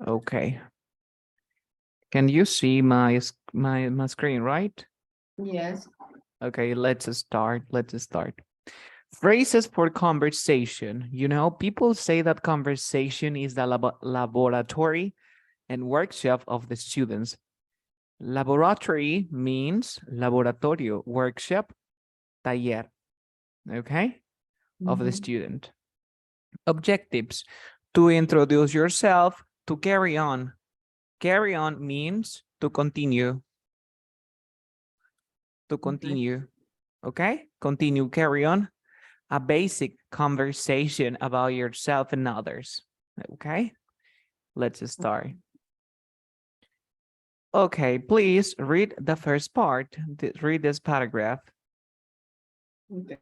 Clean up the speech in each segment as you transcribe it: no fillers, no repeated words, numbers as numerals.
Okay. Can you see my screen, right? Yes. Okay, let's start. Let's start. Phrases for conversation. You know, people say that conversation is the laboratory and workshop of the students. Laboratory means laboratorio, workshop, taller, okay, of the Mhm. student. Objectives, to introduce yourself, to carry on. Carry on means to continue, Okay. okay? Continue, carry on. A basic conversation about yourself and others, okay? Let's start. Okay, please read the first part. Read this paragraph. Okay.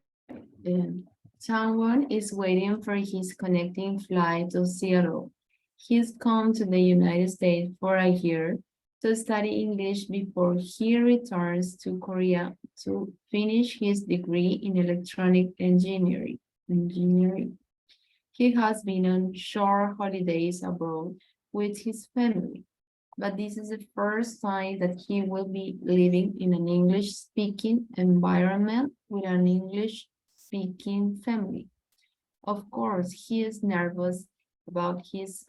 Someone is waiting for his connecting flight to Seattle. He's come to the United States for a year to study English before he returns to Korea to finish his degree in electronic engineering. He has been on short holidays abroad with his family, but this is the first time that he will be living in an English-speaking environment with an English-speaking family. Of course, he is nervous about his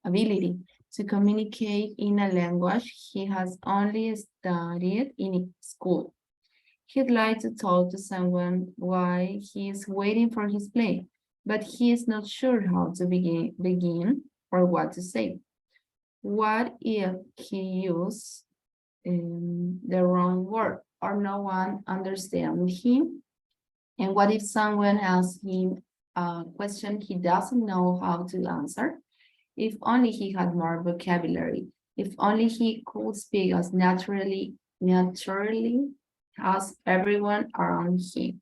ability to communicate in a language he has only studied in school. He'd like to talk to someone while he is waiting for his plane, but he is not sure how to begin or what to say. What if he used the wrong word or no one understands him? And what if someone asks him a question he doesn't know how to answer? If only he had more vocabulary. If only he could speak as naturally as everyone around him.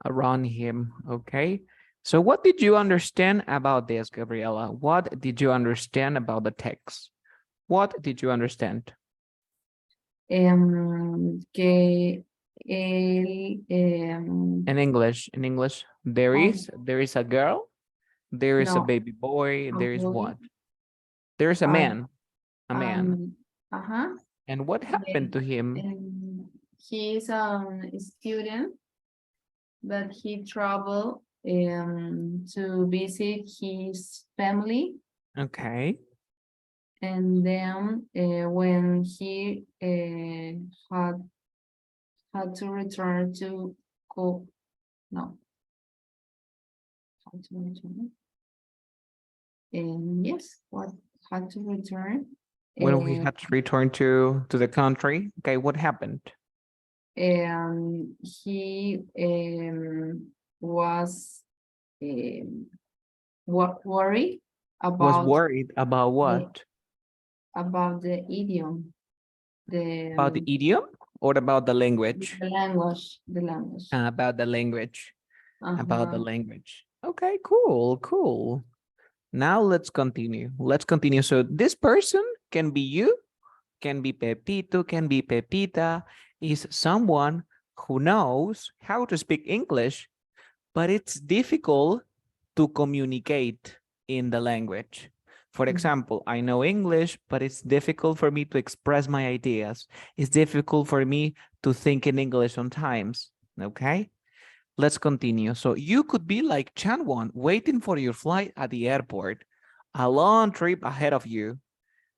Around him, okay? So what did you understand about this, Gabriela? What did you understand about the text? What did you understand? Que él, In English, there oh, is a girl, there is a no, baby boy, a there is boy, what? There is a uh, man, a man. uh-huh, And what happened to him? he is a student, but he traveled to visit his family, Okay. and then when he had to return to co no, had to return, and yes, what had to return, When we had to return to the country, okay, what happened? and he was um, worried Was about worried about the what? idiom, About the idiom or about the the language? language, the language. About the language. About the Uh-huh. language. Okay, cool, cool. Now let's continue. Let's continue. So this person can be you, can be Pepito, can be Pepita, is someone who knows how to speak English, but it's difficult to communicate in the language. For example, I know English, but it's difficult for me to express my ideas. It's difficult for me to think in English sometimes, okay? Let's continue. So you could be like Chanwon, waiting for your flight at the airport, a long trip ahead of you.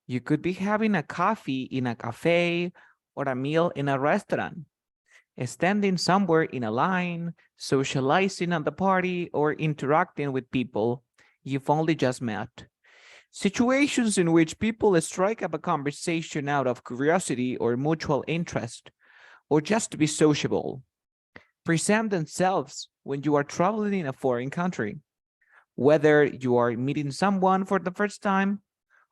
You could be having a coffee in a cafe or a meal in a restaurant, standing somewhere in a line, socializing at the party, or interacting with people you've only just met. Situations in which people strike up a conversation out of curiosity or mutual interest, or just to be sociable, present themselves when you are traveling in a foreign country, whether you are meeting someone for the first time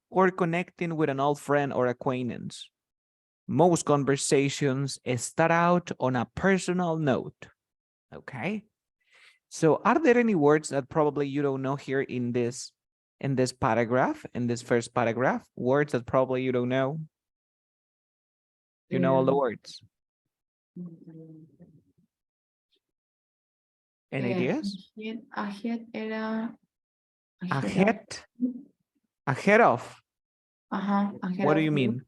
or connecting with an old friend or acquaintance. Most conversations start out on a personal note, okay? So are there any words that probably you don't know here in this paragraph, in this first paragraph? Words that probably you don't know? You know all the Um, words. Any ideas? ahead era Ahead. Ahead of. Ahead What do of you you. mean?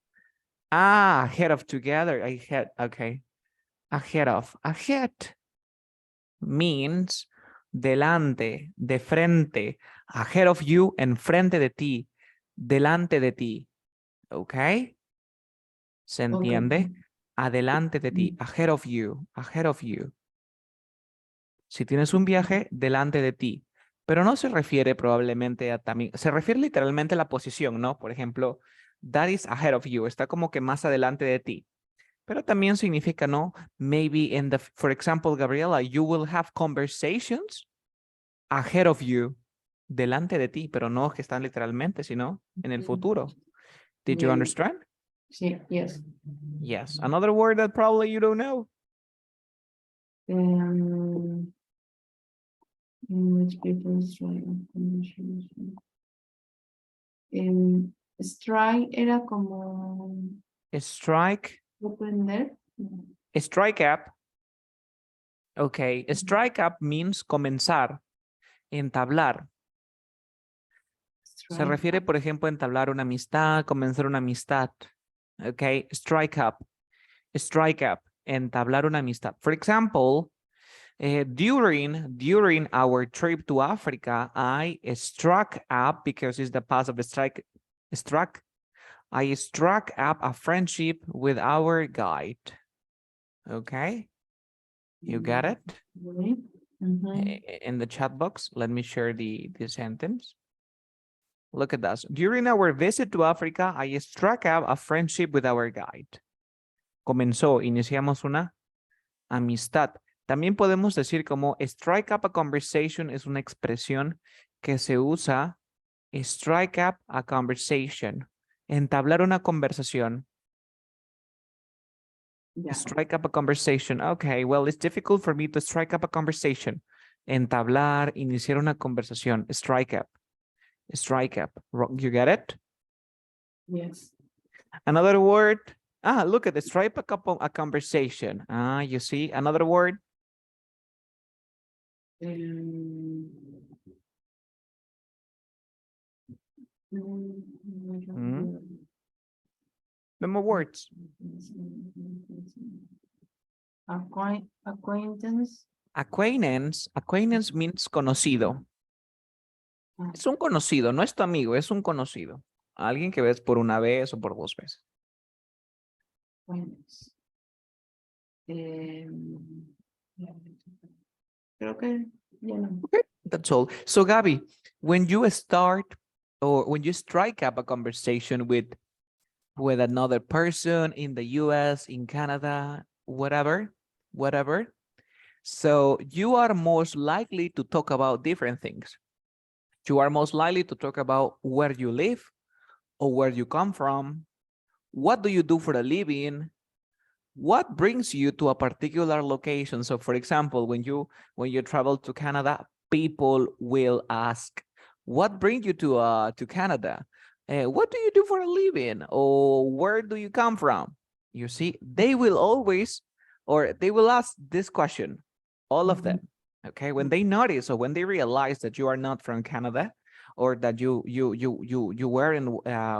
Ah, ahead of together. Ahead. Okay. Ahead of. Ahead means delante, de frente. Ahead of you, enfrente de ti. Delante de ti. Okay. ¿Se entiende? Adelante de ti. Ahead of you. Ahead of you. Si tienes un viaje, delante de ti. Pero no se refiere probablemente a también, se refiere literalmente a la posición, ¿no? Por ejemplo, that is ahead of you, está como que más adelante de ti. Pero también significa, ¿no? Maybe in the, for example, Gabriela, you will have conversations ahead of you, delante de ti, pero no que están literalmente, sino en el futuro. Did you understand? Sí, yes. Yes. Another word that probably you don't know. Which people strike era como Strike. prender. Strike up. Okay. Strike up means comenzar, entablar. Se refiere, por ejemplo, a entablar una amistad, comenzar una amistad. Okay. Strike up. Strike up. Entablar una amistad. For example, during our trip to Africa, I struck up, because it's the past of the strike, struck. I struck up a friendship with our guide. Okay. You got it? In the chat box, let me share the sentence. Look at that. During our visit to Africa, I struck up a friendship with our guide. Comenzó, iniciamos una amistad. También podemos decir como strike up a conversation es una expresión que se usa, strike up a conversation, entablar una conversación. Yeah. Strike up a conversation. Okay, well, it's difficult for me to strike up a conversation. Entablar, iniciar una conversación. Strike up. Strike up. You get it? Yes. Another word. Ah, look at the strike up a conversation. Ah, you see another word. No more words. Acquaintance. Acquaintance means conocido. Es un conocido, no es tu amigo, es un conocido. Alguien que ves por una vez o por dos veces. Creo que ya no. Okay, that's all. So Gabi, when you start or when you strike up a conversation with another person in the US, in Canada, whatever, so you are most likely to talk about different things. You are most likely to talk about where you live or where you come from. What do you do for a living? What brings you to a particular location? So for example, when you travel to Canada, people will ask, what brings you to Canada? What do you do for a living? Or where do you come from? You see, they will always, or they will ask this question, all of them. Okay, when they notice or when they realize that you are not from Canada, or that you weren't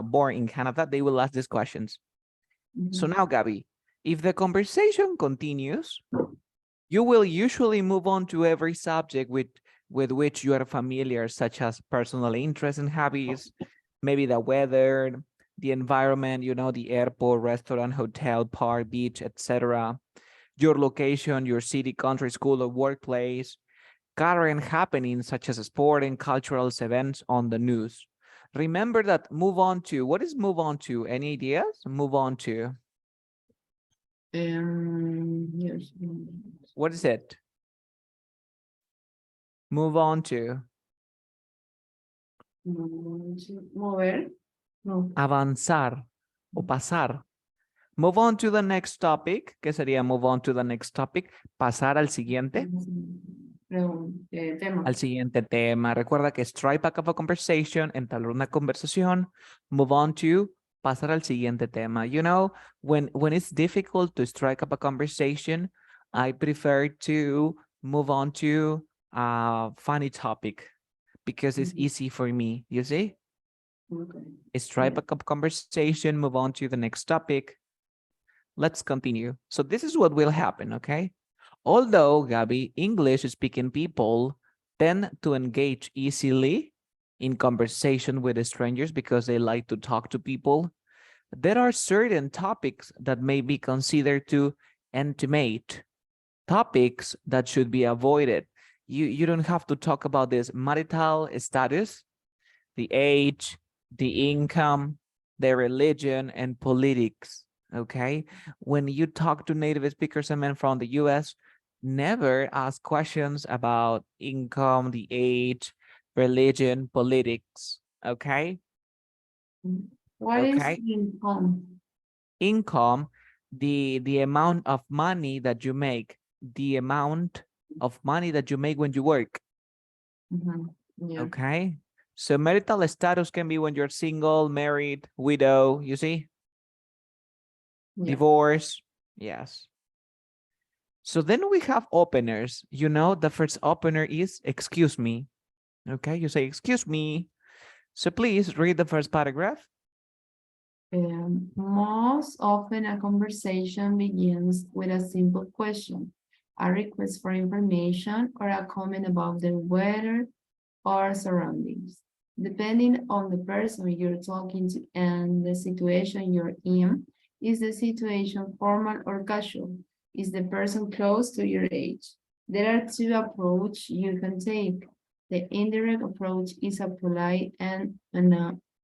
born in Canada, they will ask these questions. So now, Gabi, if the conversation continues, you will usually move on to every subject with which you are familiar, such as personal interests and hobbies, maybe the weather, the environment, you know, the airport, restaurant, hotel, park, beach, etc. Your location, your city, country, school, or workplace, current happenings such as sport and cultural events on the news. Remember that move on to, what is move on to? Any ideas? Move on to. Yes. What is it? Move on to. Mover. No. Avanzar o pasar. Move on to the next topic. ¿Qué sería move on to the next topic? Pasar al siguiente. Tema. Al siguiente tema. Recuerda que strike back up a conversation, entablar una conversación. Move on to, pasar al siguiente tema. You know, when it's difficult to strike up a conversation, I prefer to move on to a funny topic. because it's easy for me, you see? Okay. Strike up conversation, move on to the next topic. Let's continue. So this is what will happen, okay? Although, Gabby, English-speaking people tend to engage easily in conversation with strangers because they like to talk to people, there are certain topics that may be considered too intimate, topics that should be avoided. You don't have to talk about this marital status, the age, the income, the religion, and politics, okay? When you talk to native speakers and men from the US, never ask questions about income, the age, religion, politics, okay? What is Okay, income? income, the amount of money that you make, the amount of money that you make when you work, Yeah. okay? So marital status can be when you're single, married, widow, you see? Yeah. Divorce, yes. So then we have openers. You know, the first opener is excuse me. Okay, you say excuse me. So please read the first paragraph. Most often a conversation begins with a simple question, a request for information, or a comment about the weather or surroundings. Depending on the person you're talking to and the situation you're in, is the situation formal or casual? Is the person close to your age? There are two approaches you can take. The indirect approach is a polite and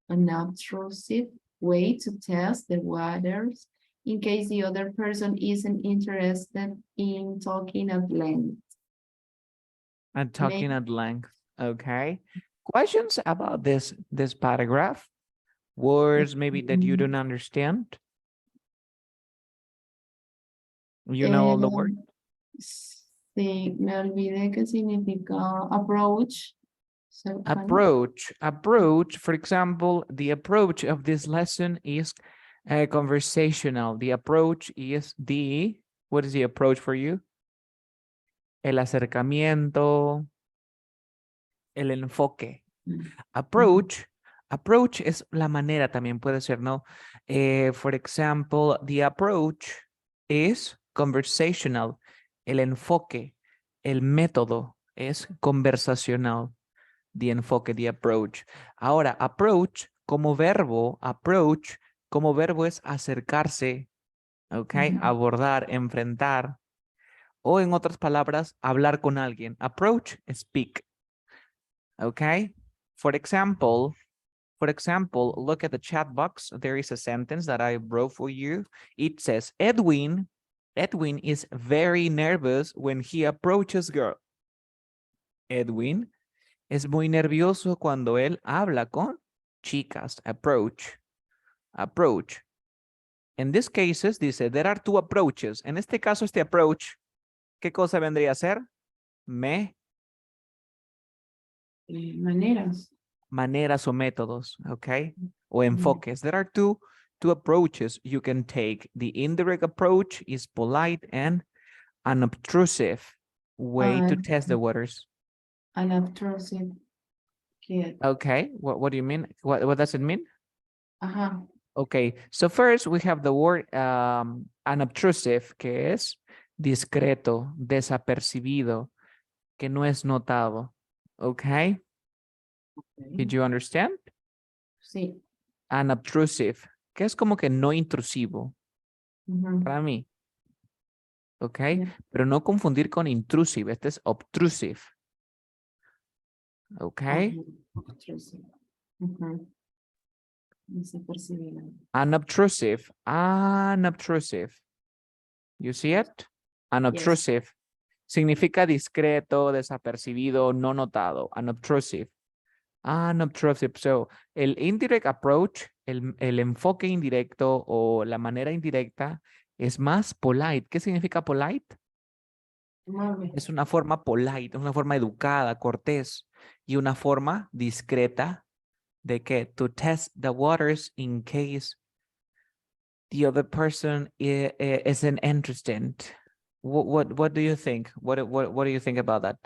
unobtrusive way to test the waters in case the other person isn't interested in talking at length. And talking at length. Okay. Questions about this paragraph? Words maybe that you don't understand? You know all the words? Sí, me olvidé qué significa approach. Approach, for example, the approach of this lesson is conversational. The approach is what is the approach for you? El acercamiento, el enfoque. Approach es la manera también puede ser, ¿no? For example, the approach is conversational. El enfoque, el método es conversacional. The enfoque, the approach. Ahora, approach como verbo es acercarse, ¿ok? Abordar, enfrentar. O en otras palabras, hablar con alguien. Approach, speak. Okay. For example, look at the chat box. There is a sentence that I wrote for you. It says, Edwin is very nervous when he approaches girl. Edwin es muy nervioso cuando él habla con chicas. Approach. En this cases, dice, there are two approaches. En este caso, este approach, ¿qué cosa vendría a ser? Maneras o métodos, okay? O enfoques. There are two approaches you can take. The indirect approach is polite and unobtrusive way to test the waters. Unobtrusive. Okay, what do you mean? What does it mean? Okay, so first we have the word unobtrusive, que es discreto, desapercibido, que no es notado. Okay? Did you understand? Sí. Unobtrusive, que es como que no intrusivo para mí. Ok, pero no confundir con intrusive. Este es obtrusive. Ok. Unobtrusive. You see it? Unobtrusive. Yes. Significa discreto, desapercibido, no notado. Unobtrusive. Unobtrusive. So, el indirect approach, el enfoque indirecto o la manera indirecta es más polite. ¿Qué significa polite? Es una forma polite, una forma educada, cortés y una forma discreta de que to test the waters in case the other person isn't interested. What do you think? What do you think about that?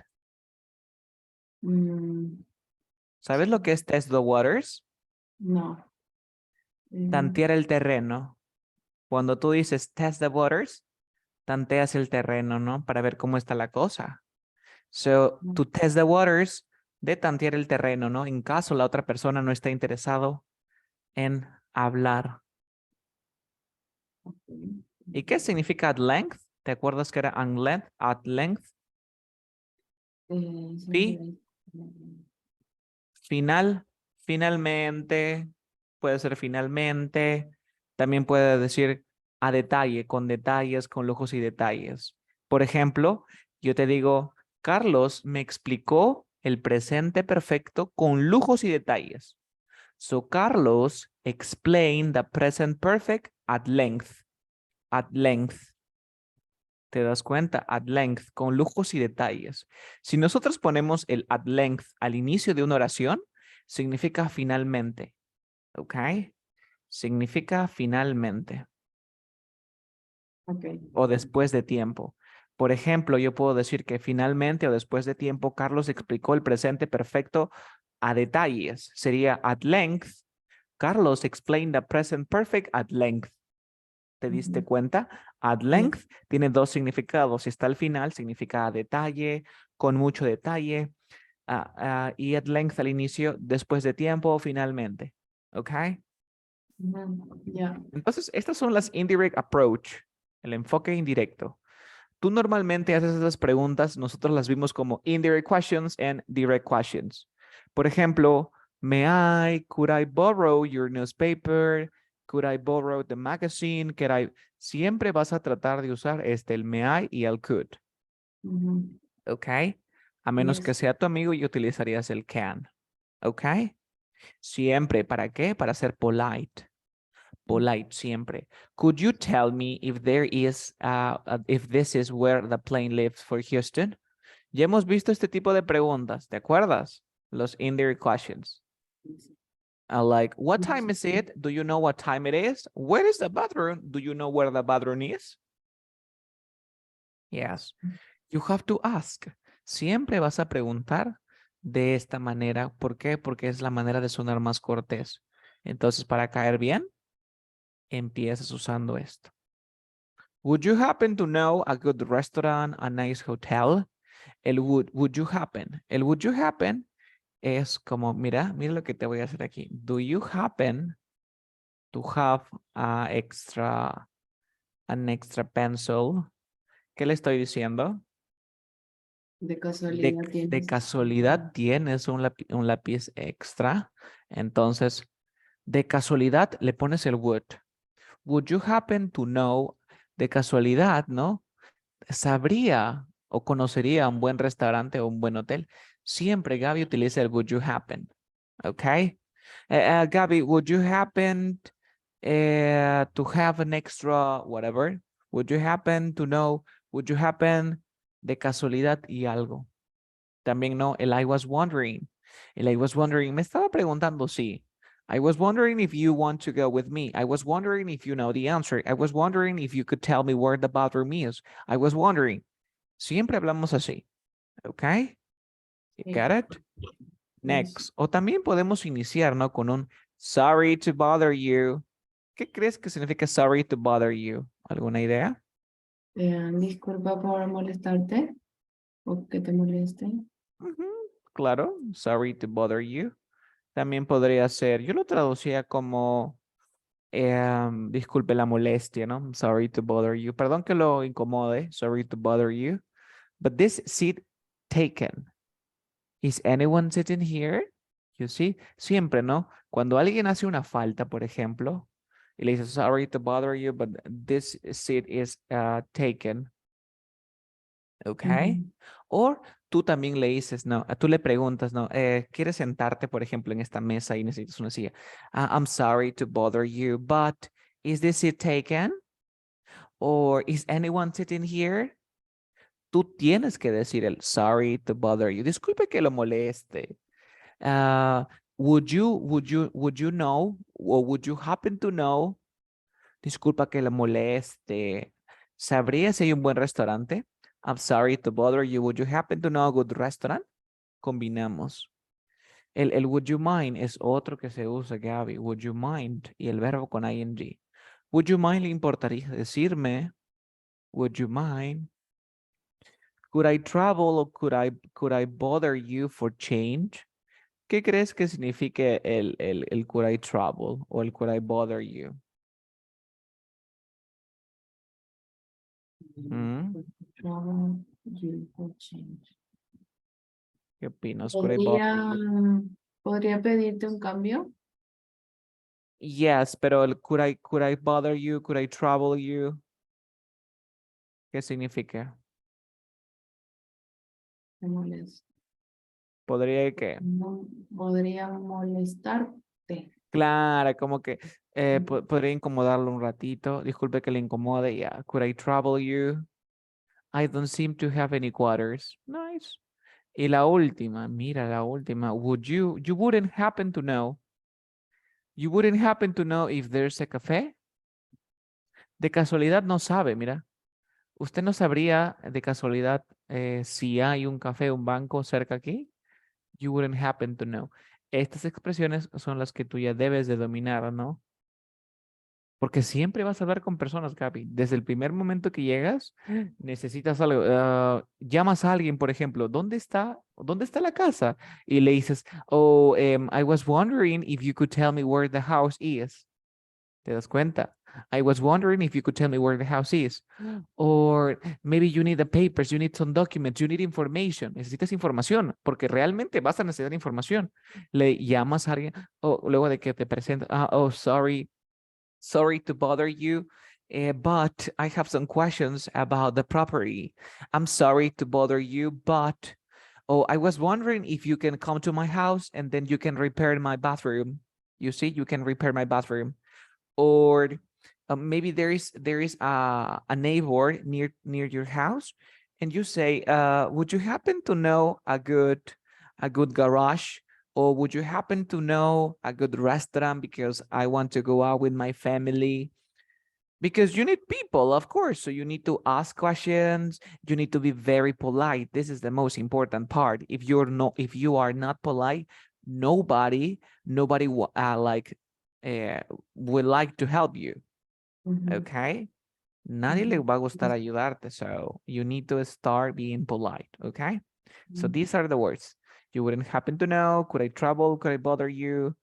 ¿Sabes lo que es test the waters? No. Tantear el terreno. Cuando tú dices test the waters, tanteas el terreno, ¿no? Para ver cómo está la cosa. So, to test the waters, de tantear el terreno, ¿no? En caso la otra persona no esté interesado en hablar. ¿Y qué significa at length? ¿Te acuerdas que era at length? Sí, finalmente, puede ser finalmente, también puede decir a detalle, con detalles, con lujos y detalles. Por ejemplo, yo te digo, Carlos me explicó el presente perfecto con lujos y detalles. So Carlos explained the present perfect at length. At length. ¿Te das cuenta? At length, con lujos y detalles. Si nosotros ponemos el at length al inicio de una oración, significa finalmente. ¿Ok? Significa finalmente Okay. o después de tiempo. Por ejemplo, yo puedo decir que finalmente o después de tiempo, Carlos explicó el presente perfecto a detalles. Sería at length. Carlos explained the present perfect at length. ¿Te diste cuenta? At length tiene dos significados. Si está al final, significa a detalle, con mucho detalle. Y at length al inicio, después de tiempo, finalmente. ¿Ok? Yeah. Entonces, estas son las indirect approach, el enfoque indirecto. Tú normalmente haces esas preguntas, nosotros las vimos como indirect questions and direct questions. Por ejemplo, could I borrow your newspaper? Could I borrow the magazine? Siempre vas a tratar de usar el may I y el could. ¿Ok? A menos que Yes. sea tu amigo y utilizarías el can. ¿Ok? Siempre, ¿para qué? Para ser polite. Polite siempre. Could you tell me if if this is where the plane leaves for Houston? Ya hemos visto este tipo de preguntas, ¿te acuerdas? Los indirect questions. Like, what time is it? Do you know what time it is? Where is the bathroom? Do you know where the bathroom is? Yes. You have to ask. Siempre vas a preguntar de esta manera. ¿Por qué? Porque es la manera de sonar más cortés. Entonces, para caer bien, empiezas usando esto. Would you happen to know a good restaurant, a nice hotel? El would you happen. El would you happen es como, mira lo que te voy a hacer aquí. Do you happen to have an extra pencil? ¿Qué le estoy diciendo? De De, casualidad de tienes. casualidad tienes un lápiz extra. Entonces, de casualidad le pones el would. Would you happen to know? De casualidad, ¿no? Sabría o conocería un buen restaurante o un buen hotel. Siempre Gaby utiliza el would you happen. ¿Ok? Gaby, would you happen to have an extra whatever? Would you happen to know? Would you happen de casualidad y algo? También no, el I was wondering. El I was wondering, me estaba preguntando, sí. I was wondering if you want to go with me. I was wondering if you know the answer. I was wondering if you could tell me where the bathroom is. I was wondering. Siempre hablamos así. ¿Ok? You got it? Next. O también podemos iniciar, ¿no? Con un sorry to bother you. ¿Qué crees que significa sorry to bother you? ¿Alguna idea? Disculpa por molestarte o que te moleste. Claro, sorry to bother you. También podría ser, yo lo traducía como, disculpe la molestia, ¿no? Sorry to bother you. Perdón que lo incomode. Sorry to bother you. But this seat taken. Is anyone sitting here? You see, siempre, ¿no? Cuando alguien hace una falta, por ejemplo, y le dice, sorry to bother you, but this seat is taken. Okay. O tú también le dices, no, tú le preguntas, no, ¿quieres sentarte, por ejemplo, en esta mesa y necesitas una silla? I'm sorry to bother you, but is this seat taken? Or is anyone sitting here? Tú tienes que decir el sorry to bother you. Disculpe que lo moleste. Would you know, or would you happen to know? Disculpa que lo moleste. ¿Sabría si hay un buen restaurante? I'm sorry to bother you. Would you happen to know a good restaurant? Combinamos. El would you mind es otro que se usa, Gaby. Would you mind? Y el verbo con ing. Would you mind le importaría decirme? Would you mind? Could I travel or could I bother you for change? ¿Qué crees que signifique el could I travel o el could I bother you? ¿Mm? Travel, you will change. ¿Qué opinas? Could I bother you? ¿Podría pedirte un cambio? Yes, pero el could I bother you? Could I trouble you? ¿Qué significa? Me molesta. ¿Podría que? No podría molestarte. Claro, como que podría incomodarlo un ratito. Disculpe que le incomode. Yeah. Could I trouble you? I don't seem to have any quarters. Nice. Y la última, mira la última. You wouldn't happen to know. You wouldn't happen to know if there's a café. De casualidad no sabe, mira. ¿Usted no sabría de casualidad si hay un café, un banco cerca aquí? You wouldn't happen to know. Estas expresiones son las que tú ya debes de dominar, ¿no? Porque siempre vas a hablar con personas, Gaby. Desde el primer momento que llegas, necesitas algo. Llamas a alguien, por ejemplo, ¿dónde está? ¿Dónde está la casa? Y le dices, oh, I was wondering if you could tell me where the house is. ¿Te das cuenta? I was wondering if you could tell me where the house is. Or maybe you need the papers, you need some documents, you need information. Necesitas información, porque realmente vas a necesitar información. Le llamas a alguien, o luego de que te presenta, oh, sorry to bother you, but I have some questions about the property. I'm sorry to bother you, but, oh, I was wondering if you can come to my house and then you can repair my bathroom. You see, you can repair my bathroom. Or maybe there is a neighbor near your house, and you say, would you happen to know a good garage, or would you happen to know a good restaurant because I want to go out with my family? Because you need people, of course, so you need to ask questions, you need to be very polite. This is the most important part. If you are not polite, nobody like would like to help you. Okay, nadie le va a gustar ayudarte, so you need to start being polite. Okay, so these are the words. You wouldn't happen to know. Could I trouble? Could I bother you?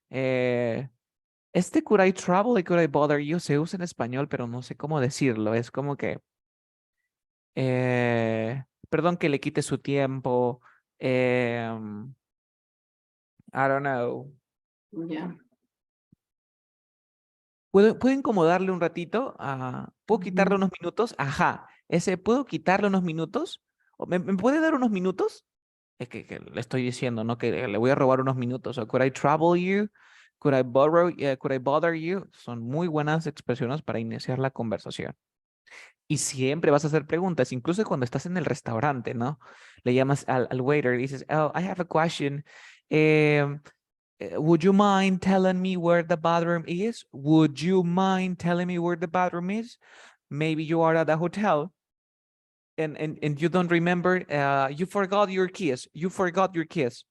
Este could I trouble y could I bother you se usa en español, pero no sé cómo decirlo. Es como que, perdón que le quite su tiempo. I don't know. Ya. ¿Puedo incomodarle un ratito? ¿Puedo quitarle Ujú. unos minutos? Ajá. ¿Puedo quitarle unos minutos? ¿Me puede dar unos minutos? Es que le estoy diciendo, ¿no? Que le voy a robar unos minutos. O could I trouble you? Could I bother you? Son muy buenas expresiones para iniciar la conversación. Y siempre vas a hacer preguntas, incluso cuando estás en el restaurante, ¿no? Le llamas al waiter y dices, oh, I have a question. Would you mind telling me where the bathroom is? Would you mind telling me where the bathroom is? Maybe you are at a hotel and you don't remember, you forgot your keys. You forgot your keys.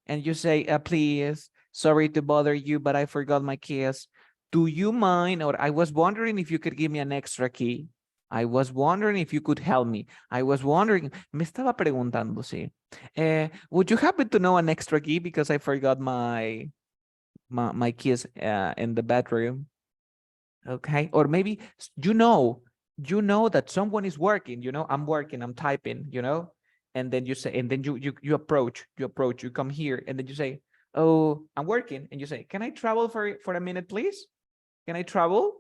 And you say, please, sorry to bother you, but I forgot my keys. Do you mind? Or I was wondering if you could give me an extra key. I was wondering if you could help me. I was wondering, me estaba preguntando, sí. Would you happen to know an extra key because I forgot my keys in the bedroom? Okay, or maybe you know that someone is working. I'm working, I'm typing. And then you say, and then you approach, you come here, and then you say, oh, I'm working, and you say, can I travel for a minute, please? Can I travel?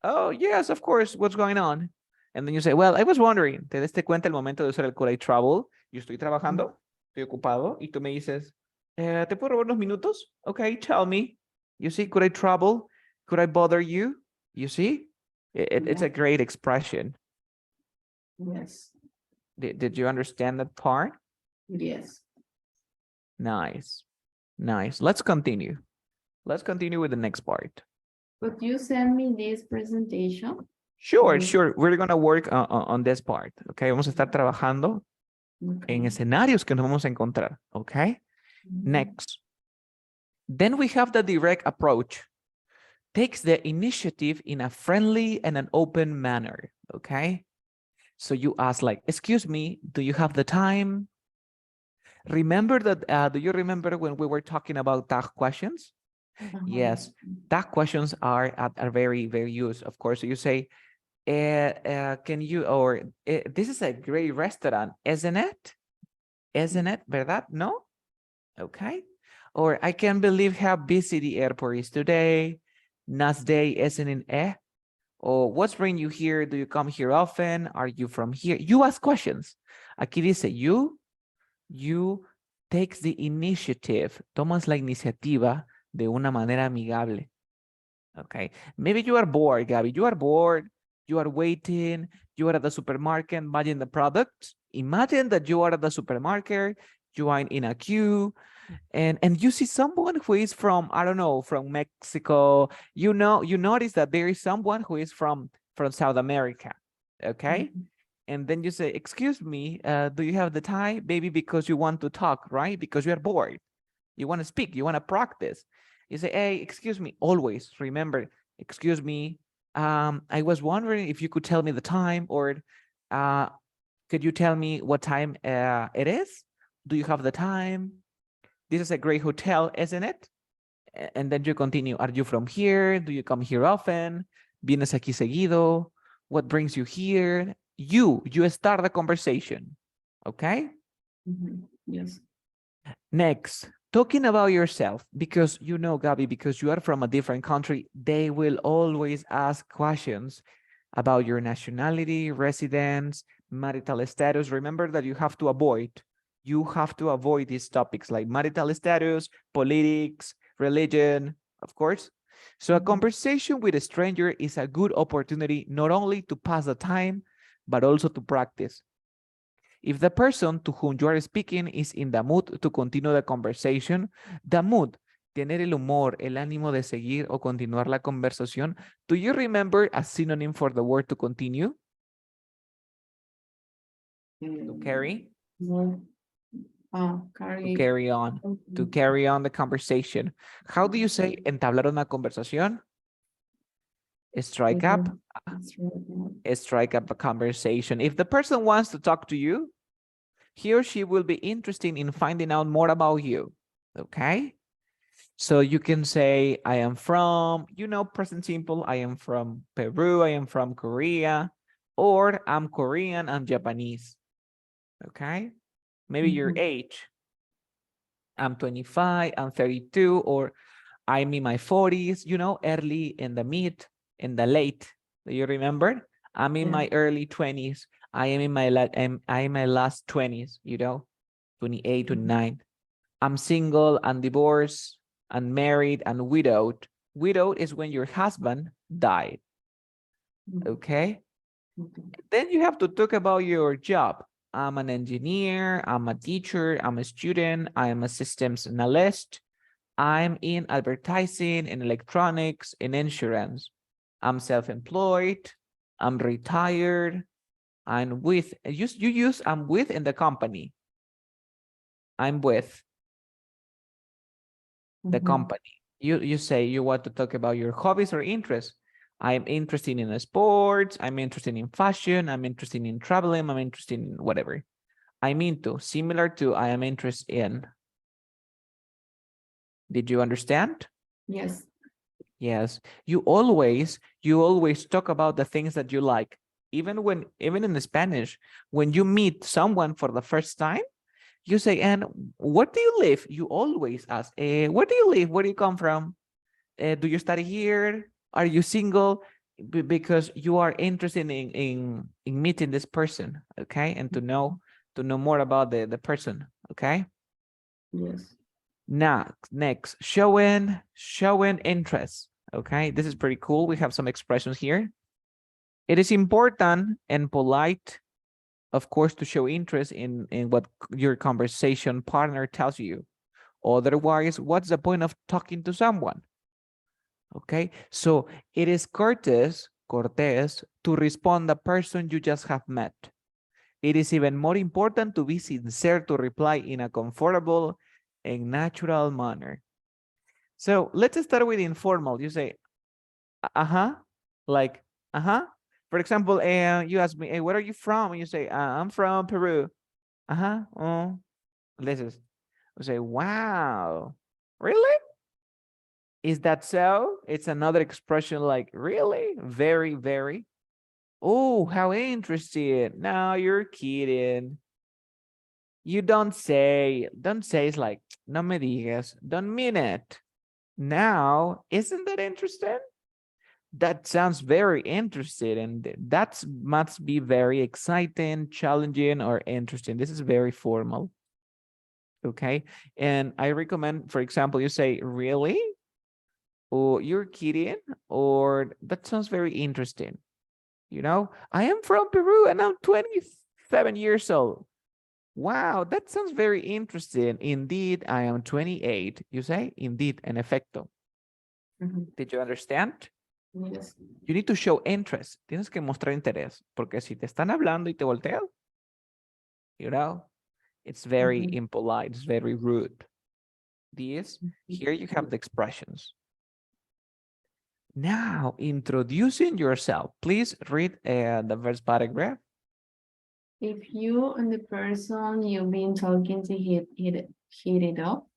Oh, yes, of course. What's going on? And then you say, well, I was wondering. Te des cuenta el momento de usar el could I travel. Yo estoy trabajando, estoy ocupado, y tú me dices, ¿te puedo robar unos minutos? Okay, tell me. You see, could I travel? Could I bother you? You see? It's a great expression. Yes. Did you understand that part? Yes. Nice. Nice. Let's continue. Let's continue with the next part. Could you send me this presentation? Sure, Yes. sure. We're going to work on this part. Okay, vamos a estar trabajando en Okay. escenarios que nos vamos a encontrar. Okay. Next. Then we have the direct approach. Takes the initiative in a friendly and an open manner, okay? So you ask like, excuse me, do you have the time? Remember that, do you remember when we were talking about tag questions? Yes, tag questions are very, very used, of course. So you say, can you, or this is a great restaurant, isn't it? Isn't it, verdad? No? Okay. Or I can't believe how busy the airport is today. Nice day, isn't it? Or what's bringing you here? Do you come here often? Are you from here? You ask questions. Aquí dice you takes the initiative. Tomas la iniciativa de una manera amigable. Okay. Maybe you are bored, Gabby. You are bored. You are waiting. You are at the supermarket buying the products. Imagine that you are at the supermarket. You are in a queue. And you see someone who is from, I don't know, from Mexico. You notice that there is someone who is from South America. Okay. And then you say, excuse me, do you have the time? Maybe because you want to talk, right? Because you are bored. You want to speak, you want to practice. You say, hey, excuse me, always remember, excuse me. I was wondering if you could tell me the time, or could you tell me what time it is? Do you have the time? This is a great hotel, isn't it? And then you continue. Are you from here? Do you come here often? ¿Vienes aquí seguido? What brings you here? You start the conversation. Okay? Yes. Next, talking about yourself, because you know, Gabby, because you are from a different country, they will always ask questions about your nationality, residence, marital status. Remember that you have to avoid these topics like marital status, politics, religion, of course. So a conversation with a stranger is a good opportunity not only to pass the time, but also to practice. If the person to whom you are speaking is in the mood to continue the conversation, the mood, tener el humor, el ánimo de seguir o continuar la conversación. Do you remember a synonym for the word to continue? To carry? To carry on. To carry on the conversation. How do you say entablar una conversación? Strike up a conversation. If the person wants to talk to you, he or she will be interested in finding out more about you. Okay. So you can say, I am from, present simple, I am from Peru, I am from Korea, or I'm Korean, I'm Japanese. Okay. Maybe your age. I'm 25, I'm 32, or I'm in my 40s, early, in the mid, in the late. Do you remember? I'm in my early 20s. I am in my last 20s, 28, 29. I'm single, and divorced, and married, and widowed. Widowed is when your husband died. Okay? Then you have to talk about your job. I'm an engineer, I'm a teacher, I'm a student, I'm a systems analyst. I'm in advertising, in electronics, in insurance. I'm self-employed, I'm retired, I'm with, you use I'm with in the company. I'm with the company. You say you want to talk about your hobbies or interests. I'm interested in sports, I'm interested in fashion, I'm interested in traveling, I'm interested in whatever. I'm into, similar to I am interested in. Did you understand? Yes. Yes. You always talk about the things that you like. Even in the Spanish, when you meet someone for the first time, you say, and where do you live? You always ask, where do you live? Where do you come from? Do you study here? Are you single? Because you are interested in meeting this person, okay? And to know more about the person, okay? Yes. Next, showing interest, okay? This is pretty cool. We have some expressions here. It is important and polite, of course, to show interest in what your conversation partner tells you. Otherwise, what's the point of talking to someone? Okay, so it is cortés to respond the person you just have met. It is even more important to be sincere to reply in a comfortable in natural manner. So let's start with informal. You say, uh-huh, like, uh-huh. For example, you ask me, hey, where are you from? And you say, I'm from Peru. Uh-huh. Oh, this is, we say, wow, really? Is that so? It's another expression like, really? Very, very. Oh, how interesting. No, you're kidding. You don't say it's like, no me digas, don't mean it. Now, isn't that interesting? That sounds very interesting, and that must be very exciting, challenging, or interesting. This is very formal. Okay. And I recommend, for example, you say, really? Or you're kidding? Or that sounds very interesting. You know, I am from Peru and I'm 27 years old. Wow, that sounds very interesting. Indeed, I am 28. You say, indeed, en efecto. Did you understand? Yes. You need to show interest. Tienes que mostrar interés. Porque si te están hablando y te voltean, you know, it's very impolite. It's very rude. This, here you have the expressions. Now, introducing yourself. Please read the first paragraph. If you and the person you've been talking to hit it up,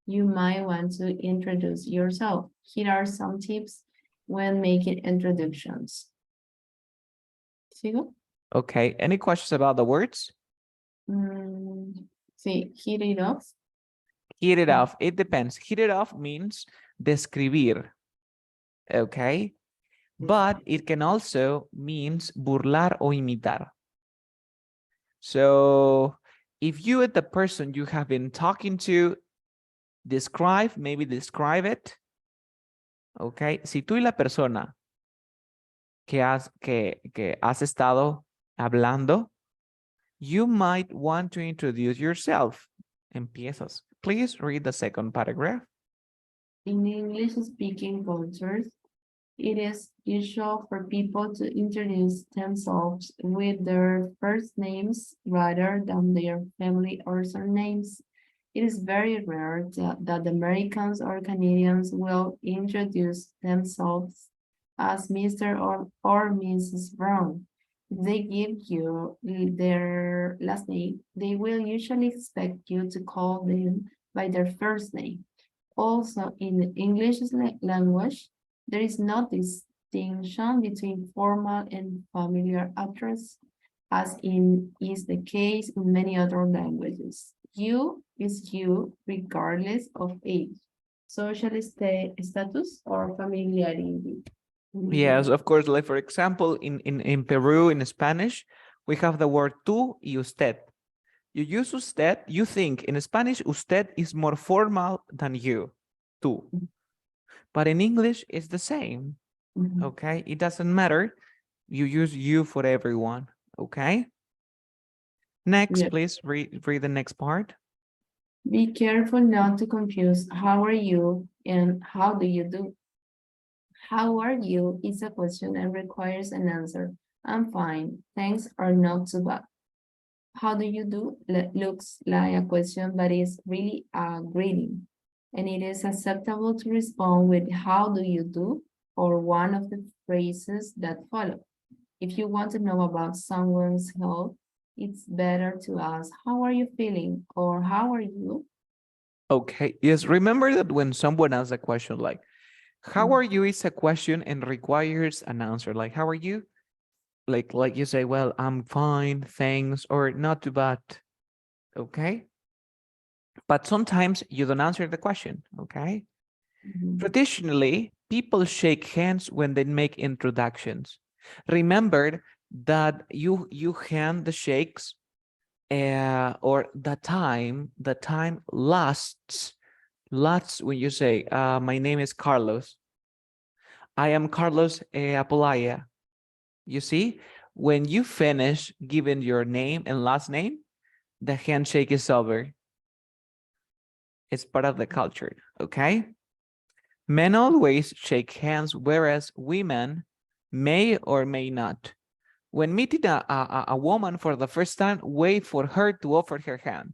you might want to introduce yourself. Here are some tips when making introductions. ¿Sigo? Okay, any questions about the words? Sí, hit it off. Hit it off. It depends. Hit it off means describir. Okay. But it can also means burlar o imitar. So if you and the person you have been talking to maybe describe it. Okay. Si tú y la persona que has estado hablando, you might want to introduce yourself. Empiezas. Please read the second paragraph. In English-speaking cultures, it is usual for people to introduce themselves with their first names rather than their family or surnames. It is very rare that Americans or Canadians will introduce themselves as Mr. or Mrs. Brown. If they give you their last name, they will usually expect you to call them by their first name. Also, in the English language, there is no distinction between formal and familiar address, as is the case in many other languages. You is you regardless of age, social status, or familiarity. Yes, of course. Like for example, in Peru, in Spanish, we have the word tú y usted. You use usted, you think in Spanish, usted is more formal than you, tú. But in English, it's the same, okay? It doesn't matter. You use you for everyone, okay? Next, please read the next part. Be careful not to confuse how are you and how do you do. How are you is a question and requires an answer. I'm fine, thanks, or not too bad. How do you do looks like a question, but is really a greeting. And it is acceptable to respond with how do you do or one of the phrases that follow. If you want to know about someone's health, it's better to ask, how are you feeling? Or how are you? Okay, yes, remember that when someone asks a question like, how are you is a question and requires an answer. Like, how are you? Like you say, well, I'm fine, thanks, or not too bad. Okay. But sometimes you don't answer the question. Okay. Traditionally, people shake hands when they make introductions. Remember that you hand the shakes or the time lasts when you say, my name is Carlos. I am Carlos Apolaya. You see, when you finish giving your name and last name, the handshake is over. It's part of the culture, okay? Men always shake hands, whereas women may or may not. When meeting a woman for the first time, wait for her to offer her hand.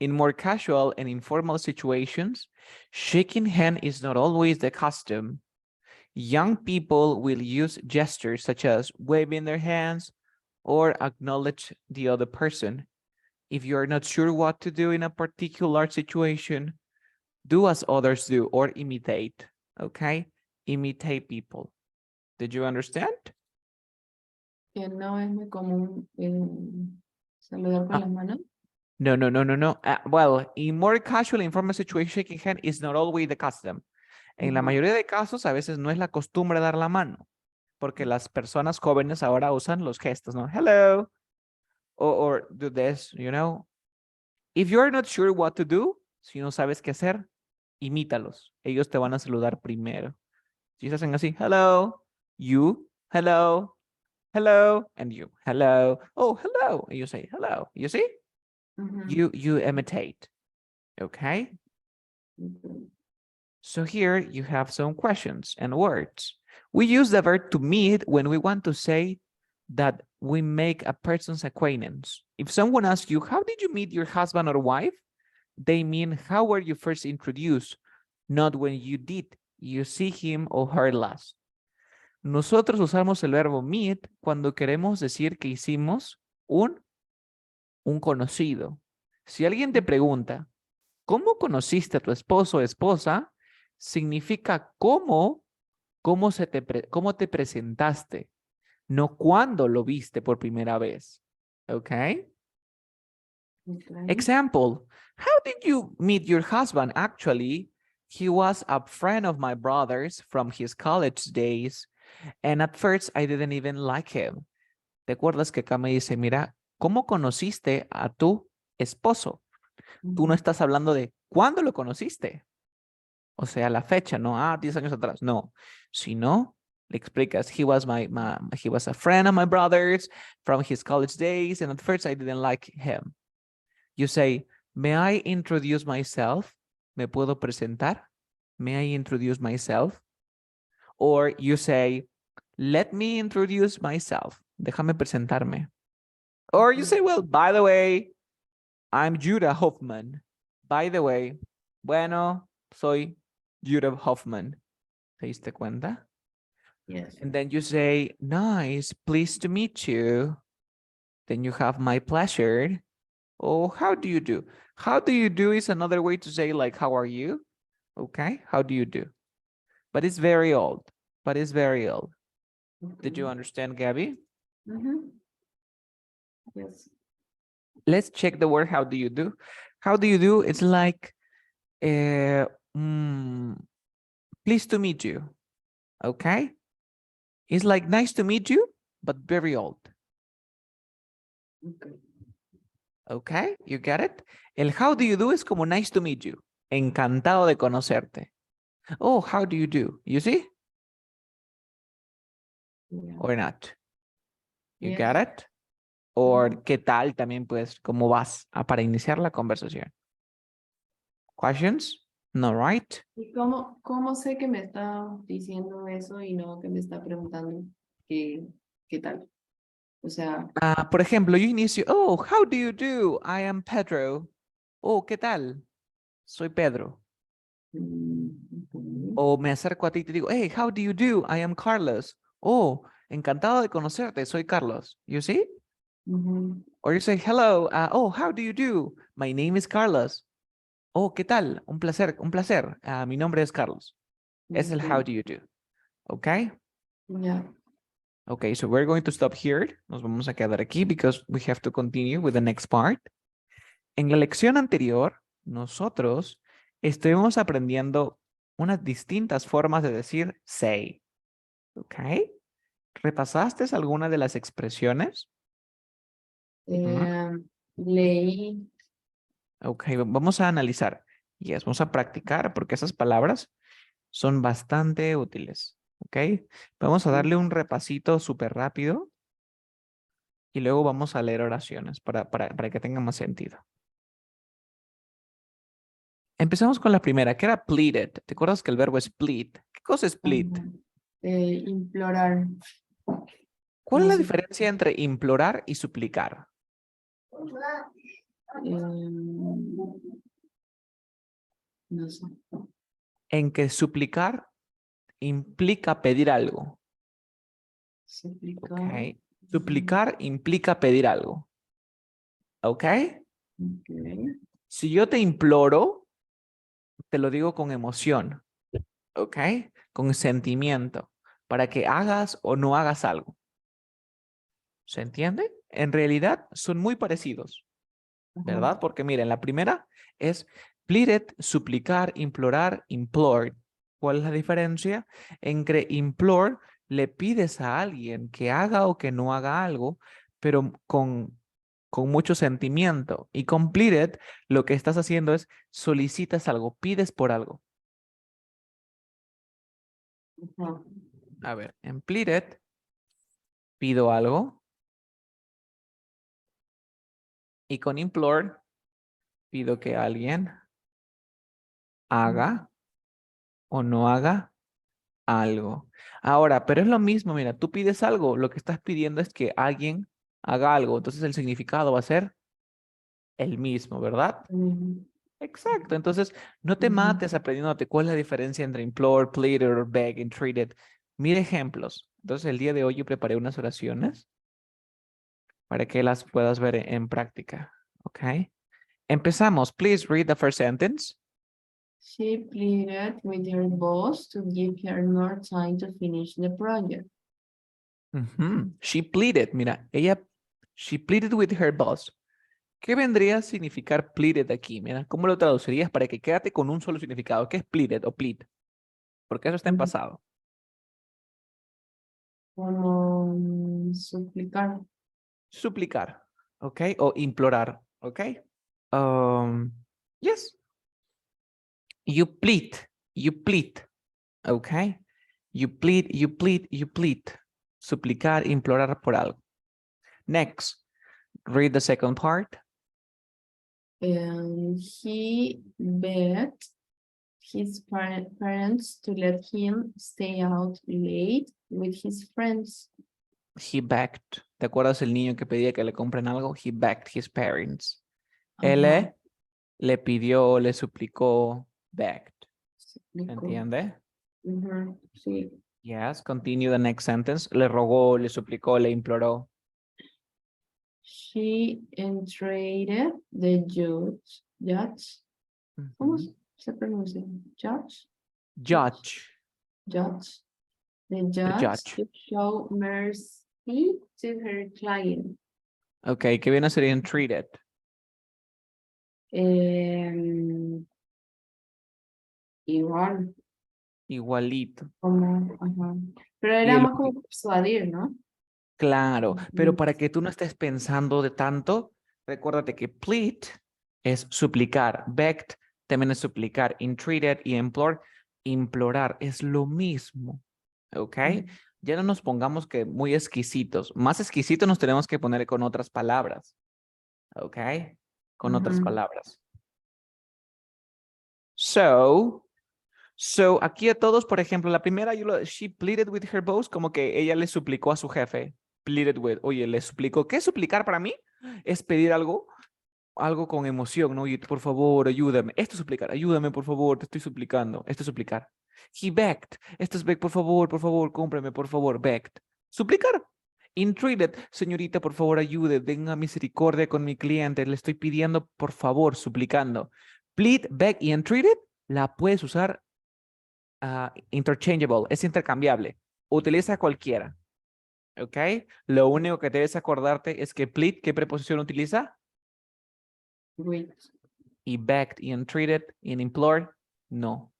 In more casual and informal situations, shaking hand is not always the custom. Young people will use gestures such as waving their hands or acknowledge the other person. If you're not sure what to do in a particular situation, do as others do or imitate, okay? Imitate people. Did you understand? Que no es muy común saludar con las manos. No. Well, in more casual, informal situation, shaking hand is not always the custom. En la mayoría de casos, a veces no es la costumbre dar la mano, porque las personas jóvenes ahora usan los gestos, ¿no? Hello, or do this, you know. If you're not sure what to do, si no sabes qué hacer, imítalos. Ellos te van a saludar primero. Si se hacen así, hello, you, hello, hello, and you, hello, oh, hello, and you say hello, you see? You imitate, okay? So here you have some questions and words. We use the verb to meet when we want to say that we make a person's acquaintance. If someone asks you, how did you meet your husband or wife? They mean, how were you first introduced? Not when you did you see him or her last. Nosotros usamos el verbo meet cuando queremos decir que hicimos un conocido. Si alguien te pregunta, ¿cómo conociste a tu esposo o esposa? Significa cómo te presentaste, no cuándo lo viste por primera vez. Okay? Example, how did you meet your husband? Actually, he was a friend of my brother's from his college days, and at first I didn't even like him. ¿Te acuerdas que acá me dice, mira, ¿cómo conociste a tu esposo? Tú no estás hablando de cuándo lo conociste. O sea, la fecha, no, 10 años atrás, no. Sino, le explicas, he was a friend of my brother's from his college days, and at first I didn't like him. You say, may I introduce myself? ¿Me puedo presentar? May I introduce myself? Or you say, let me introduce myself. Déjame presentarme. Or you say, well, by the way, I'm Judah Hoffman. By the way, bueno, soy Judah Hoffman. ¿Te diste cuenta? Yes. And then you say, nice, pleased to meet you. Then you have my pleasure. Oh, how do you do? How do you do is another way to say like, how are you? Okay, how do you do? But it's very old. Did you understand, Gabby? Yes. Let's check the word, how do you do? How do you do? It's like, pleased to meet you. Okay? It's like nice to meet you, but very old. Okay, you get it? El how do you do es como nice to meet you. Encantado de conocerte. Oh, how do you do? You see? Yeah. Or not? You Yes. get it? Or ¿qué tal? También pues, ¿cómo vas? Para iniciar la conversación. Questions? No, right? ¿Y cómo sé que me está diciendo eso y no que me está preguntando qué tal? O sea, Por ejemplo, yo inicio, oh, how do you do? I am Pedro. Oh, ¿qué tal? Soy Pedro. O me acerco a ti y te digo, hey, how do you do? I am Carlos. Oh, encantado de conocerte. Soy Carlos. You see? Or you say, hello. Oh, how do you do? My name is Carlos. Oh, ¿qué tal? Un placer, un placer. Mi nombre es Carlos. Es el how do you do. Okay? yeah. Okay, so we're going to stop here. Nos vamos a quedar aquí because we have to continue with the next part. En la lección anterior, nosotros estuvimos aprendiendo unas distintas formas de decir say. ¿Ok? ¿Repasaste alguna de las expresiones? Leí. Ok, vamos a analizar. Yes, vamos a practicar porque esas palabras son bastante útiles. ¿Ok? Vamos a darle un repasito súper rápido y luego vamos a leer oraciones para que tenga más sentido. Empezamos con la primera, que era pleaded. ¿Te acuerdas que el verbo es plead? ¿Qué cosa es plead? Implorar. ¿Cuál es la diferencia entre implorar y suplicar? No sé. En que suplicar implica pedir algo. Suplicar. Ok. Suplicar implica pedir algo. Ok. Ok. Si yo te imploro, te lo digo con emoción. Ok. Con sentimiento. Para que hagas o no hagas algo. ¿Se entiende? En realidad son muy parecidos, Ajá. ¿verdad? Porque miren, la primera es pleaded, suplicar, implorar, implore. ¿Cuál es la diferencia? Entre implore, le pides a alguien que haga o que no haga algo, pero con mucho sentimiento. Y con pleaded, lo que estás haciendo es solicitas algo, pides por algo. Ajá. A ver, en pleaded, pido algo. Y con implore, pido que alguien haga o no haga algo. Ahora, pero es lo mismo, mira, tú pides algo, lo que estás pidiendo es que alguien haga algo, entonces el significado va a ser el mismo, ¿verdad? Ujú. Exacto, entonces no te Ujú. mates aprendiéndote cuál es la diferencia entre implore, pleaded, beg, entreated. Mira ejemplos. Entonces el día de hoy yo preparé unas oraciones para que las puedas ver en práctica, ¿ok? Empezamos. Please read the first sentence. She pleaded with her boss to give her more time to finish the project. Ujú. She pleaded, mira, she pleaded with her boss. ¿Qué vendría a significar pleaded aquí? Mira, ¿cómo lo traducirías para que quédate con un solo significado? ¿Qué es pleaded o plead? Porque eso está en Ujú. pasado. Como suplicar. Suplicar, ¿ok? O implorar, ¿ok? Um, yes. You plead, ¿ok? You plead. Suplicar, implorar por algo. Next, read the second part. And he begged his parents to let him stay out late with his friends. He begged. ¿Te acuerdas el niño que pedía que le compren algo? He begged his parents. Ajá, Él le pidió, le suplicó, begged. ¿Se suplicó. entiende? Ujú, sí. Yes, continue the next sentence. Le rogó, le suplicó, le imploró. She entreated the judge. ¿Cómo Ujú. se pronuncia? Judge. Judge, Judge. The the judge judge. to show mercy to her client. Ok, ¿qué viene a ser entreated? Em, Igual, Igualito. como, ajá. Pero Y era el más último, como persuadir, ¿no? claro, pero Ujú, para que tú no estés pensando de tanto, recuérdate que plead es suplicar, begged también es suplicar, entreated y implore, implorar, es lo mismo, ¿ok? Ya no nos pongamos que muy exquisitos, más exquisitos nos tenemos que poner con otras palabras, ¿ok? Con otras ujú. palabras. So, aquí a todos, por ejemplo, la primera, she pleaded with her boss, como que ella le suplicó a su jefe, pleaded with, oye, le suplicó, ¿qué es suplicar para mí? Es pedir algo con emoción, ¿no? Oye, por favor, ayúdame. Esto es suplicar, ayúdame, por favor, te estoy suplicando. Esto es suplicar. He begged, esto es beg, por favor, cómprame, por favor, begged. Suplicar. Entreated, señorita, por favor, ayude, tenga misericordia con mi cliente, le estoy pidiendo, por favor, suplicando. Plead, beg y entreated la puedes usar interchangeable, es intercambiable. Utiliza cualquiera, ¿ok? Lo único que debes acordarte es que plead, ¿qué preposición utiliza? Wait. Y begged y entreated y implored, no,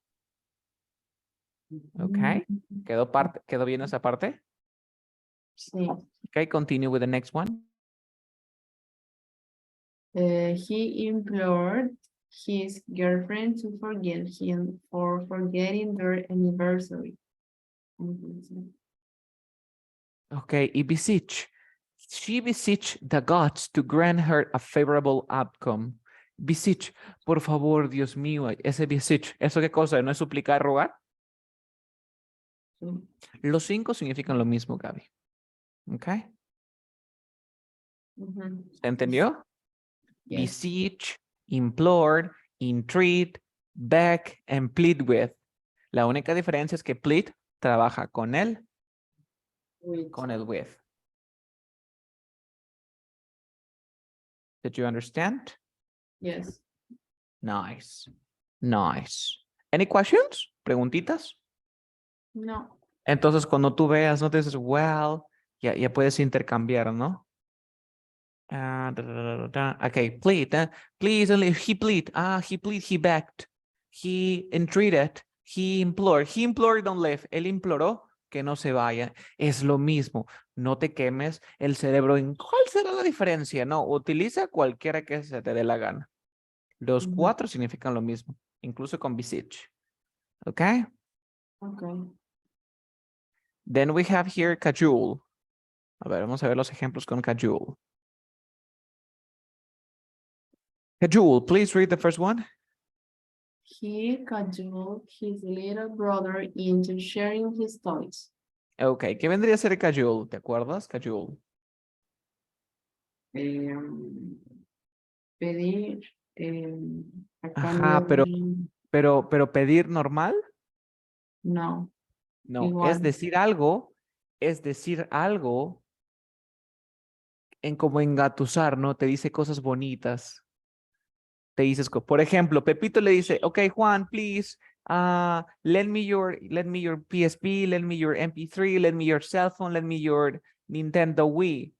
¿ok? Ujú. ¿Quedó bien esa parte? Sí. Ok, continue with the next one. He implored his girlfriend to forgive him for forgetting their anniversary. Ujú. Ok, y beseech. She beseeched the gods to grant her a favorable outcome. Beseech, por favor, Dios mío, ese beseech, ¿eso qué cosa? ¿No es suplicar, rogar? Sí. Los cinco significan lo mismo, Gaby. ¿Ok? Ujú. ¿Se entendió? Yes. Beseech, implored, entreat, beg, and plead with. La única diferencia es que plead trabaja con el with. Did you understand? Yes. Nice. Nice. Any questions? ¿Preguntitas? No. Entonces, cuando tú veas, no te dices, well, ya puedes intercambiar, ¿no? Okay, plead. Please, he plead. He plead, he begged. He entreated. He implored. He implored, don't leave. Él imploró que no se vaya. Es lo mismo. No te quemes el cerebro. ¿En cuál será la diferencia? No, utiliza cualquiera que se te dé la gana. Los cuatro significan lo mismo, incluso con beseech. Okay? Okay. Then we have here cajole. A ver, vamos a ver los ejemplos con cajole. Cajole, please read the first one. He cajoled his little brother into sharing his toys. Ok, ¿qué vendría a ser cajole? ¿Te acuerdas? Cajole. Pedir a Ajá, cambio de... pero pedir normal, No, no, igual. es decir algo en como engatusar, ¿no? Te dice cosas bonitas. Te dices, por ejemplo, Pepito le dice, ok, Juan, please, lend me your PSP, lend me your MP3, lend me your cell phone, lend me your Nintendo Wii.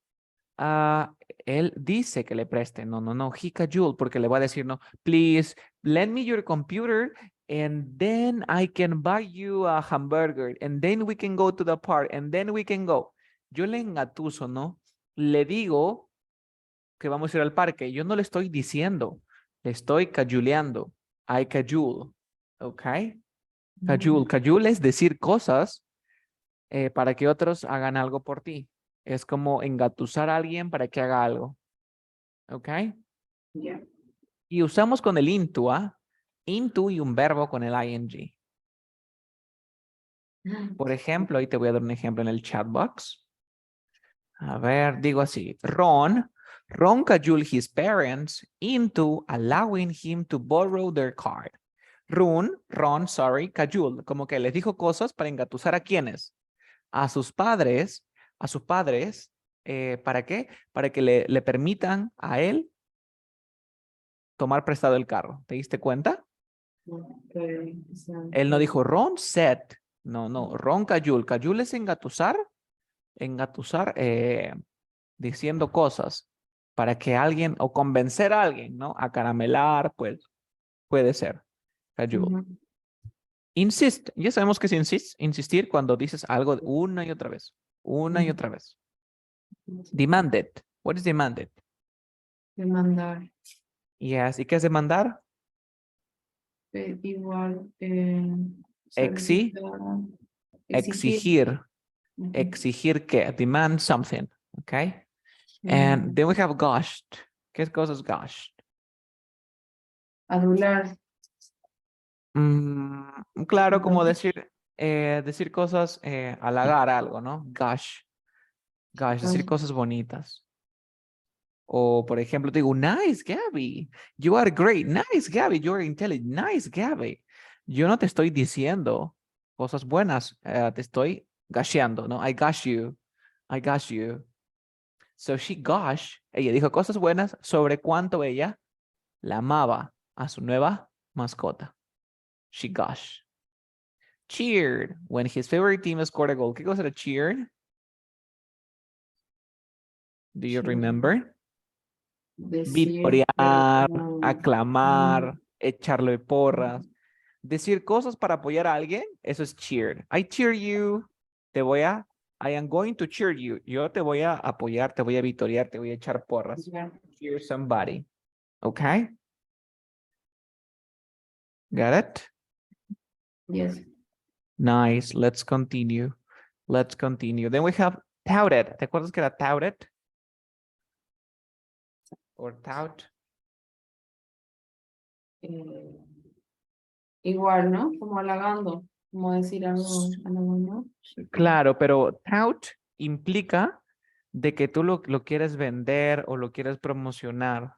Él dice que le preste. No, he cajole, porque le va a decir, no, please, lend me your computer and then I can buy you a hamburger and then we can go to the park and then we can go. Yo le engatuso, ¿no? Le digo que vamos a ir al parque. Yo no le estoy diciendo, le estoy cajuleando. I cajole, ¿ok? Cajole es decir cosas para que otros hagan algo por ti. Es como engatusar a alguien para que haga algo. ¿Ok? Yeah. Y usamos con el into, ¿ah? Into y un verbo con el ing. Por ejemplo, ahí te voy a dar un ejemplo en el chat box. A ver, digo así. Ron cajoled his parents into allowing him to borrow their card. Cajoled, como que les dijo cosas para engatusar a quienes. A sus padres, ¿para qué? Para que le permitan a él tomar prestado el carro. ¿Te diste cuenta? Okay. Él no dijo Ron said. No. Ron cajole. Cajole es engatusar diciendo cosas para que alguien o convencer a alguien, ¿no? A caramelar, pues puede ser. Cajole. Insist. Ya sabemos que es insistir cuando dices algo una y otra vez. Una y otra vez. Demanded. What is demanded? Demandar. Yes. ¿Y qué es demandar? Igual, Exi, solicitar, exigir. exigir. Exigir qué? Demand something. Okay. And then we have gushed. ¿Qué cosa es gushed? Adular. Claro, como decir cosas, halagar algo, ¿no? Gush, decir cosas bonitas. O, por ejemplo, te digo, nice, Gabby. You are great. Nice, Gabby. You are intelligent. Nice, Gabby. Yo no te estoy diciendo cosas buenas. Te estoy gusheando, ¿no? I gush you. I gush you. So she gush. Ella dijo cosas buenas sobre cuánto ella la amaba a su nueva mascota. She gush. Cheered when his favorite team scored a goal. ¿Qué cosa era cheered? Do you remember? Decir, Victoriar, aclamar, echarle porras, decir cosas para apoyar a alguien, eso es cheered. I cheer you, I am going to cheer you. Yo te voy a apoyar, te voy a victoriar, te voy a echar porras. yeah. Cheer somebody. Okay? Got it? Yes. Nice. Let's continue. Let's continue. Then we have touted. ¿Te acuerdas que era touted? Or tout? Igual, ¿no? Como halagando, como decir algo, ¿no? Claro, pero tout implica de que tú lo quieres vender o lo quieres promocionar.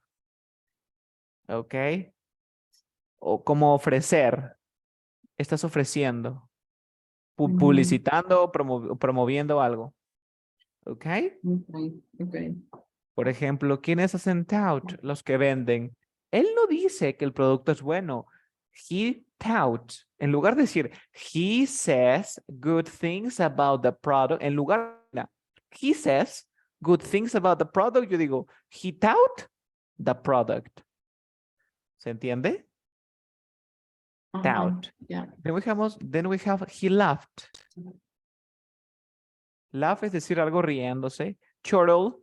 ¿ok? O como ofrecer, estás ofreciendo, Ujú. publicitando o promoviendo algo, ¿ok? Okay, okay. Por ejemplo, ¿quiénes hacen tout? Los que venden. Él no dice que el producto es bueno. He tout. En lugar de decir, he says good things about the product, en lugar de, he says good things about the product, yo digo, he tout the product. ¿Se entiende? Ajá, Tout. ya. Then we have he laughed. Laugh es decir algo riéndose. Chortle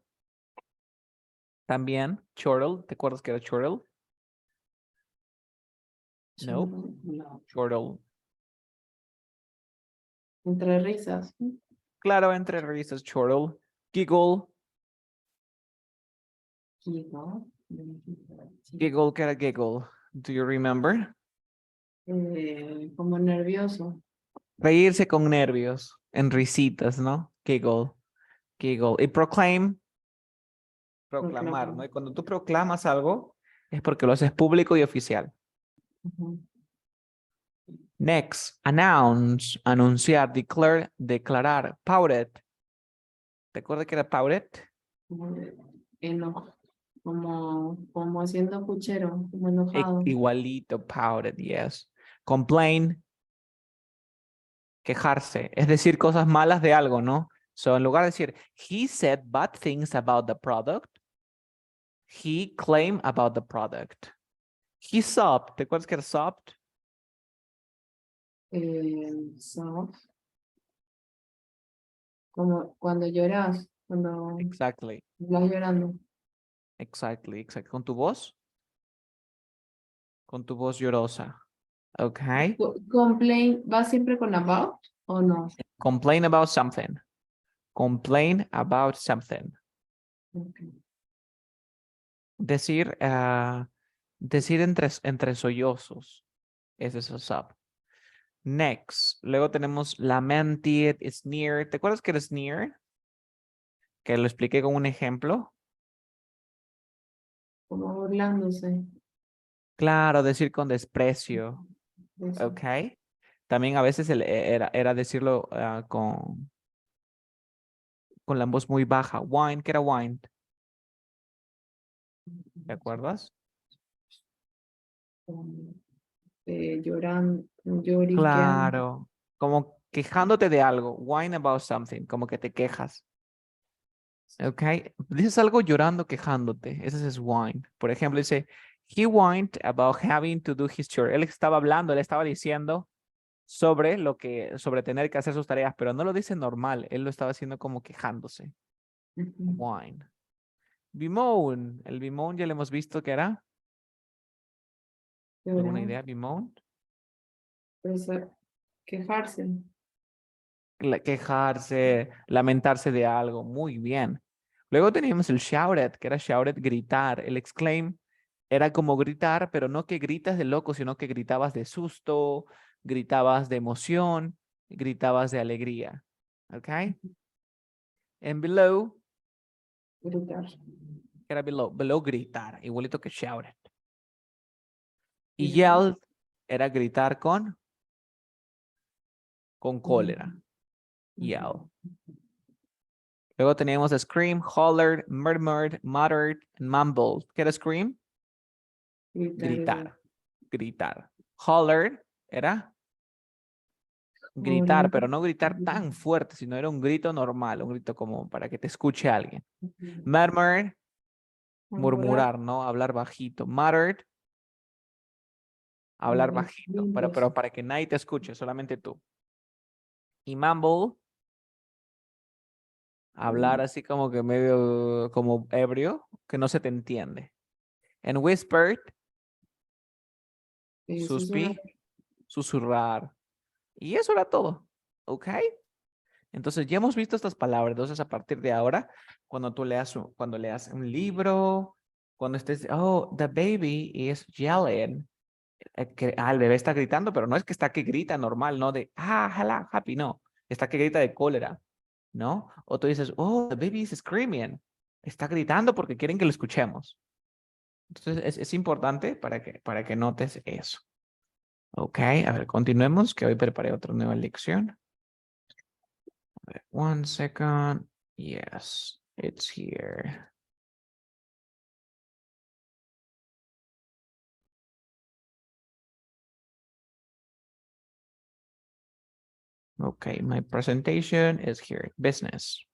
también. Chortle, ¿te acuerdas que era chortle? No. No. Chortle. Entre risas. Claro, entre risas, chortle. Giggle. Giggle. Giggle, ¿qué era giggle? Do you remember? Como nervioso. Reírse con nervios, en risitas, ¿no? Giggle, giggle. Y proclaim, proclamar, ¿no? Proclamar. Y cuando tú proclamas algo, es porque lo haces público y oficial. Ujú. Next, announce, anunciar, declare, declarar. Pouted. ¿Te acuerdas que era pouted? Como como haciendo puchero, como enojado. Igualito, pouted, yes. Complain, quejarse, es decir cosas malas de algo, ¿no? So, en lugar de decir, he said bad things about the product, he claimed about the product. He sobbed. ¿Te acuerdas que era sobbed? So, como cuando lloras, cuando Exactly, vas llorando. exactly, exactly. Con tu voz llorosa. Okay. Complain, ¿va siempre con about o no? Complain about something. Complain about something. Okay. Decir, decir entre sollozos. Ese es el sub. Next. Luego tenemos lamented, sneer. ¿Te acuerdas que era sneer? Que lo expliqué con un ejemplo. Como burlándose. Claro, decir con desprecio. De eso. Ok. También a veces era decirlo con la voz muy baja. Wine, ¿qué era wine? ¿Te acuerdas? Lloriqueando. Claro. Como quejándote de algo. Whine about something. Como que te quejas. Ok. Dices algo llorando, quejándote. Ese es whine. Por ejemplo, dice, he whined about having to do his chore. Él estaba hablando, él estaba diciendo sobre tener que hacer sus tareas, pero no lo dice normal. Él lo estaba haciendo como quejándose. Ujú. Whine. Bemoan. El bemoan ya lo hemos visto que era. ¿Alguna Llorar. idea? Bemoan. Pues, quejarse. Quejarse, lamentarse de algo. Muy bien. Luego teníamos el shouted, que era shouted, gritar. El exclaim era como gritar, pero no que gritas de loco, sino que gritabas de susto, gritabas de emoción, gritabas de alegría. ¿Ok? En below, Gritar. que era below, below gritar, igualito que shouted. Y Ya. yelled era gritar con cólera. Yell. Ujú. Luego teníamos scream, hollered, murmured, muttered, and mumbled. ¿Qué era scream? Gritar igual. Gritar, gritar. Hollered era gritar, Hola. pero no gritar tan fuerte, sino era un grito normal, un grito como para que te escuche alguien. Murmured, Murmurar. murmurar, ¿no? Hablar bajito. Muttered, hablar bajito, pero para que nadie te escuche, solamente tú. Y mumble, hablar así como que medio como ebrio, que no se te entiende. And whispered, Susurrar. susurrar. Y eso era todo. ¿Ok? Entonces ya hemos visto estas palabras. Entonces a partir de ahora, cuando leas un libro, cuando estés, oh, the baby is yelling. El bebé está gritando, pero no es que está que grita normal, no de, hello, happy, no. Está que grita de cólera, ¿no? O tú dices, oh, the baby is screaming. Está gritando porque quieren que lo escuchemos. Entonces es importante para que notes eso. Ok, a ver, continuemos, que hoy preparé otra nueva lección. A ver, 1 second. Yes, it's here. Okay, my presentation is here. Business.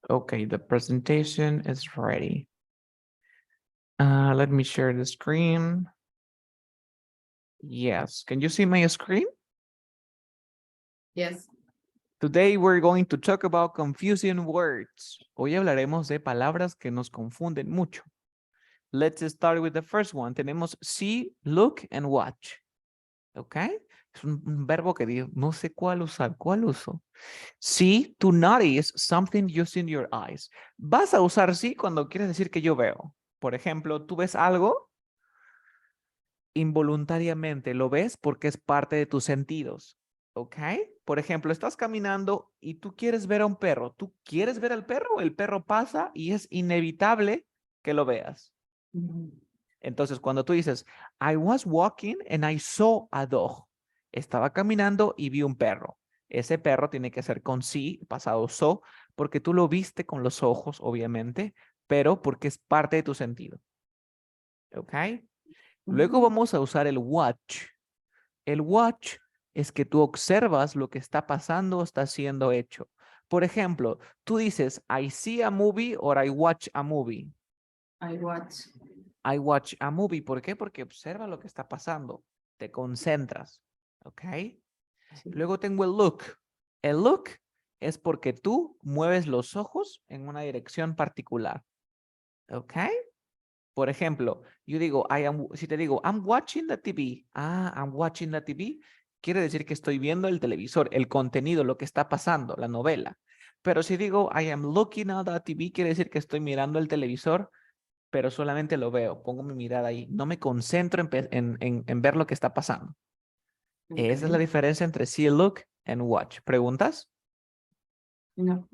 Okay, the presentation is ready. Let me share the screen. Yes, can you see my screen? Yes. Today we're going to talk about confusing words. Hoy hablaremos de palabras que nos confunden mucho. Let's start with the first one. Tenemos see, look, and watch. ¿Ok? Es un verbo que digo, no sé cuál usar. ¿Cuál uso? See, to notice something using your eyes. Vas a usar sí cuando quieres decir que yo veo. Por ejemplo, tú ves algo involuntariamente, lo ves porque es parte de tus sentidos. ¿Ok? Por ejemplo, estás caminando y tú quieres ver a un perro. ¿Tú quieres ver al perro? El perro pasa y es inevitable que lo veas. Entonces, cuando tú dices, I was walking and I saw a dog. Estaba caminando y vi un perro. Ese perro tiene que ser con sí, pasado so, porque tú lo viste con los ojos, obviamente, pero porque es parte de tu sentido. ¿Ok? Luego vamos a usar el watch. El watch es que tú observas lo que está pasando o está siendo hecho. Por ejemplo, tú dices, I see a movie or I watch a movie. I watch. I watch a movie. ¿Por qué? Porque observa lo que está pasando. Te concentras. ¿Ok? Sí. Luego tengo el look. El look es porque tú mueves los ojos en una dirección particular. ¿Ok? Por ejemplo, yo digo, si te digo, I'm watching the TV. Ah, I'm watching the TV. Quiere decir que estoy viendo el televisor, el contenido, lo que está pasando, la novela. Pero si digo, I am looking at the TV, quiere decir que estoy mirando el televisor, pero solamente lo veo, pongo mi mirada ahí, no me concentro en ver lo que está pasando. Esa es la Okay. diferencia entre see, look and watch. ¿Preguntas? No.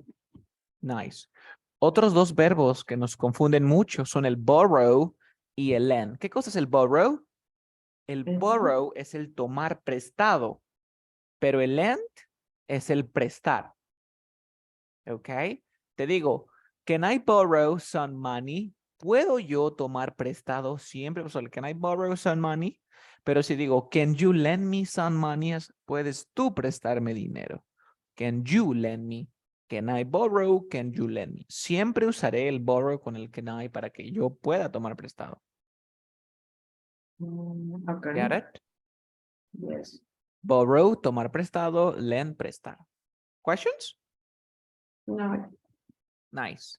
Nice. Otros dos verbos que nos confunden mucho son el borrow y el lend. ¿Qué cosa es el borrow? El borrow es el tomar prestado, pero el lend es el prestar. ¿Ok? Te digo, can I borrow some money? ¿Puedo yo tomar prestado siempre? O sea, can I borrow some money? Pero si digo, can you lend me some money? ¿Puedes tú prestarme dinero? Can you lend me? Can I borrow? Can you lend me? Siempre usaré el borrow con el can I para que yo pueda tomar prestado. Okay. Got it? Yes. Borrow, tomar prestado, lend, prestar. Questions? No. Nice.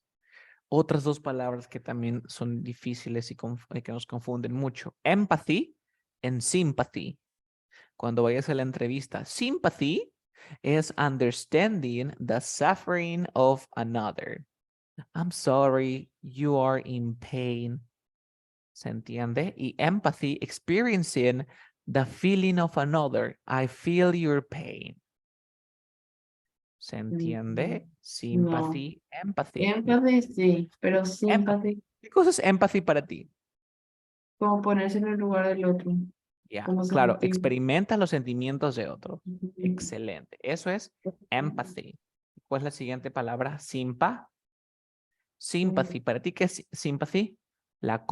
Otras dos palabras que también son difíciles y que nos confunden mucho. Empathy and sympathy. Cuando vayas a la entrevista, sympathy es understanding the suffering of another. I'm sorry, you are in pain. ¿Se entiende? Y empathy, experiencing the feeling of another. I feel your pain. ¿Se entiende? No. Sympathy, empathy. Empathy sí, pero Empathy. sympathy, ¿Qué cosa es empathy para ti? como ponerse en el lugar del otro, Ya, como claro, sentir. experimenta los sentimientos de otro. Ujú. Excelente. Eso es empathy. ¿Cuál es la siguiente palabra? Sympathy. ¿Para ti qué es sympathy? La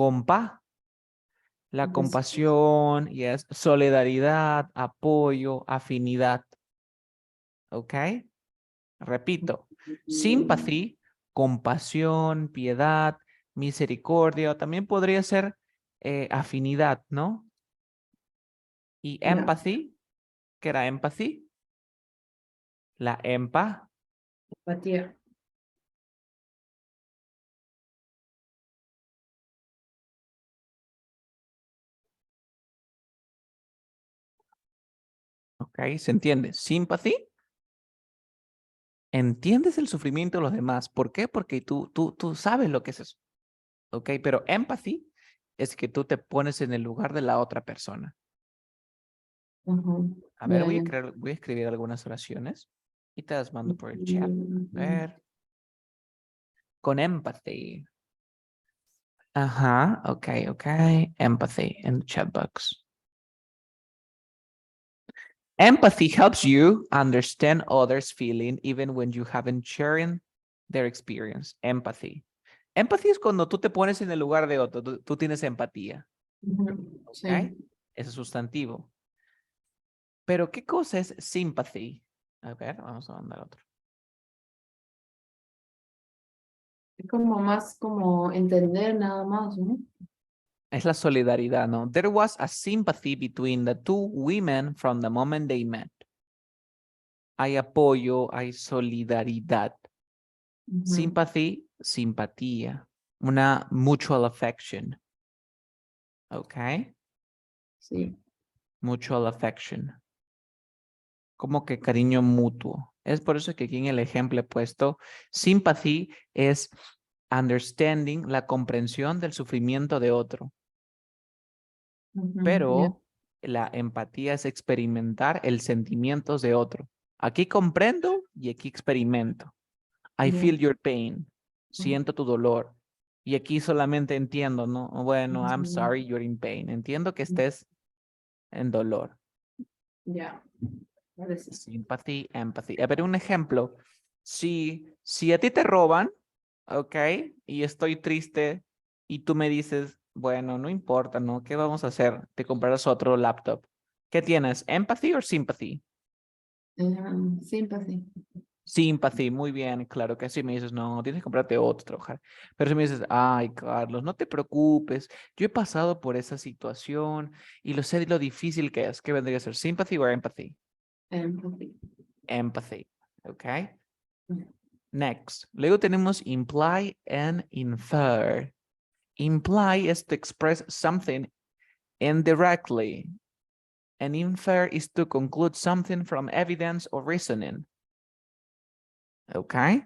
la compasión, yes, solidaridad, apoyo, afinidad. ¿Ok? Repito. Sympathy, compasión, piedad, misericordia. También podría ser afinidad, ¿no? Y Ya, empathy, ¿qué era empathy? La empatía. ¿ok? ¿Se entiende? Sympathy, entiendes el sufrimiento de los demás. ¿Por qué? Porque tú sabes lo que es eso, ¿ok? Pero empathy es que tú te pones en el lugar de la otra persona. Ujú. A ver, Ya, ya. voy a escribir algunas oraciones y te las mando por el chat. A Ujú. ver. Con empathy. Ajá, okay. Empathy in the chat box. Empathy helps you understand others' feeling even when you haven't shared their experience. Empathy. Empathy es cuando tú te pones en el lugar de otro, tú tienes empatía. Ujú, ¿Ok? sí. Ese es sustantivo. Pero, ¿qué cosa es sympathy? A ver, vamos a mandar otro. Es como más como entender nada más, ¿no? Es la solidaridad, ¿no? There was a sympathy between the two women from the moment they met. Hay apoyo, hay solidaridad. Ujú, Sympathy, simpatía. Una mutual affection. ¿Ok? sí. Mutual affection. Como que cariño mutuo. Es por eso que aquí en el ejemplo he puesto sympathy es understanding, la comprensión del sufrimiento de otro. Ujú, ya, Pero la empatía es experimentar el sentimiento de otro. Aquí comprendo y aquí experimento. I ya. feel your pain. Siento tu dolor. Y aquí solamente entiendo, ¿no? Bueno, I'm Ujú, sorry you're in pain. Entiendo que estés en dolor. ya, ahora sí. Sympathy, empathy. A ver, un ejemplo. Si a ti te roban, ¿ok? Y estoy triste y tú me dices, bueno, no importa, ¿no? ¿Qué vamos a hacer? Te comprarás otro laptop. ¿Qué tienes? ¿Empathy o sympathy? Sympathy. Sympathy, muy bien, claro que sí. Me dices, no, tienes que comprarte otro, trabajar. Pero si me dices, ay, Carlos, no te preocupes, yo he pasado por esa situación y lo sé lo difícil que es. ¿Qué vendría a ser? ¿Sympathy o empathy? Empathy. Empathy, ¿ok? Ya. Next. Luego tenemos imply and infer. Imply is to express something indirectly. And infer is to conclude something from evidence or reasoning. Okay?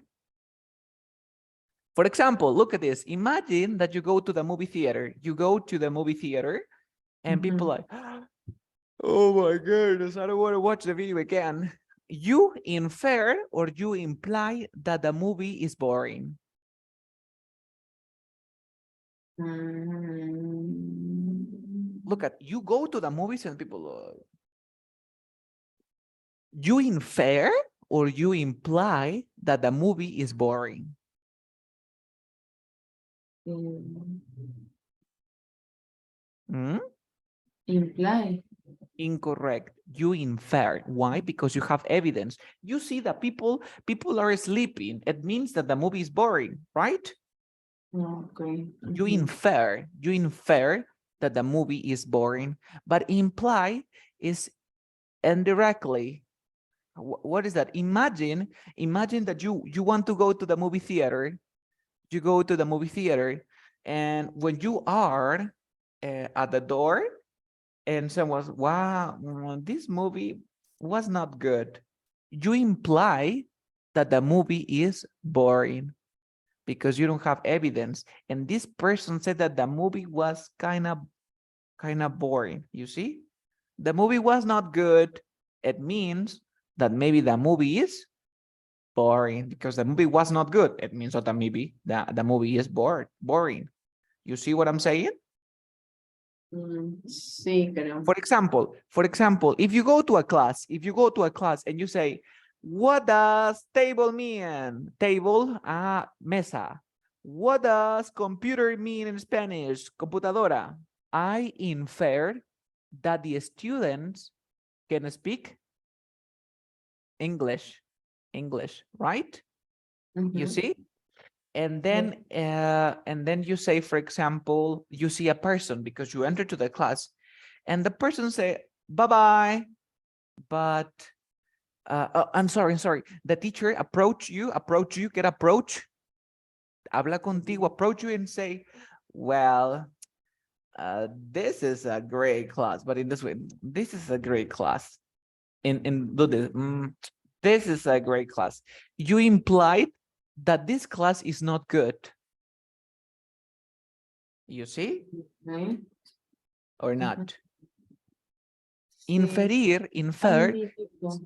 For example, look at this. Imagine that you go to the movie theater. You go to the movie theater and people Ujú. like, oh my goodness, I don't want to watch the video again. You infer or you imply that the movie is boring. Look at, you go to the movies and people, you infer or you imply that the movie is boring. Mm, Hmm? imply. Incorrect. You infer. Why? Because you have evidence. You see that people are sleeping. It means that the movie is boring, right? Okay. You Ujú. infer that the movie is boring, but imply is indirectly. What is that? Imagine that you want to go to the movie theater. You go to the movie theater, and when you are at the door, and someone's, wow, this movie was not good. You imply that the movie is boring because you don't have evidence. And this person said that the movie was kind of boring. You see, the movie was not good. It means that maybe the movie is boring because the movie was not good. It means that the movie is boring. You see what I'm saying? Sí, creo. For example, if you go to a class and you say, what does table mean? Table, mesa. What does computer mean in Spanish? Computadora. I infer that the students can speak English, right? You Ujú. see? And Sí. then you say, for example, you see a person because you enter to the class and the person say, bye-bye, but I'm sorry. The teacher approach you, get approach, habla contigo, approach you and say, well, this is a great class, but in this way, this is a great class. Do this. This is a great class. You implied that this class is not good. You see Okay. or Ujú. not? Sí. Más Infer. indirecto.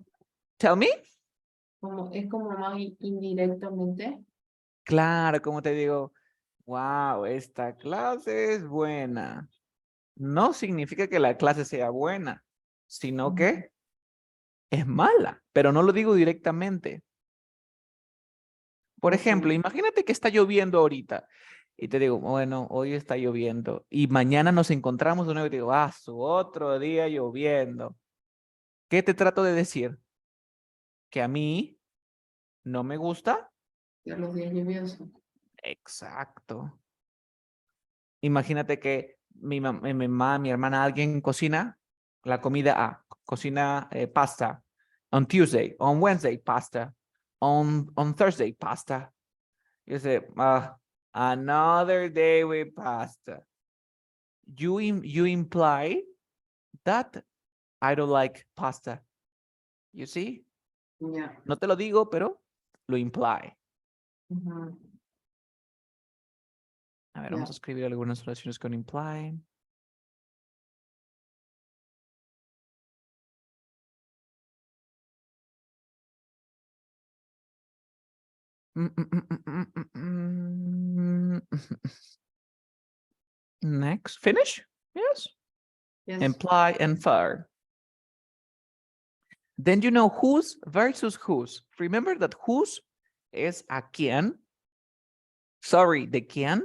Tell me. Es como más indirectamente. Claro, como te digo, wow, esta clase es buena. No significa que la clase sea buena, sino que es mala, pero no lo digo directamente. Por ejemplo, Okay. imagínate que está lloviendo ahorita y te digo, bueno, hoy está lloviendo y mañana nos encontramos de nuevo y te digo, su otro día lloviendo. ¿Qué te trato de decir? Que a mí no me gusta. De los días lluviosos. Exacto. Imagínate que mi mamá, mi hermana, alguien cocina la comida A, cocina pasta. On Tuesday, on Wednesday, pasta. On Thursday, pasta. You say, another day with pasta. You imply that I don't like pasta. You see? Yeah. No te lo digo, pero lo imply. Ujú. A ver, Yeah. vamos a escribir algunas oraciones con imply. Next, finish. Yes. Yes. Imply and infer. Then you know whose versus whose. Remember that whose es a quién. Sorry, de quién.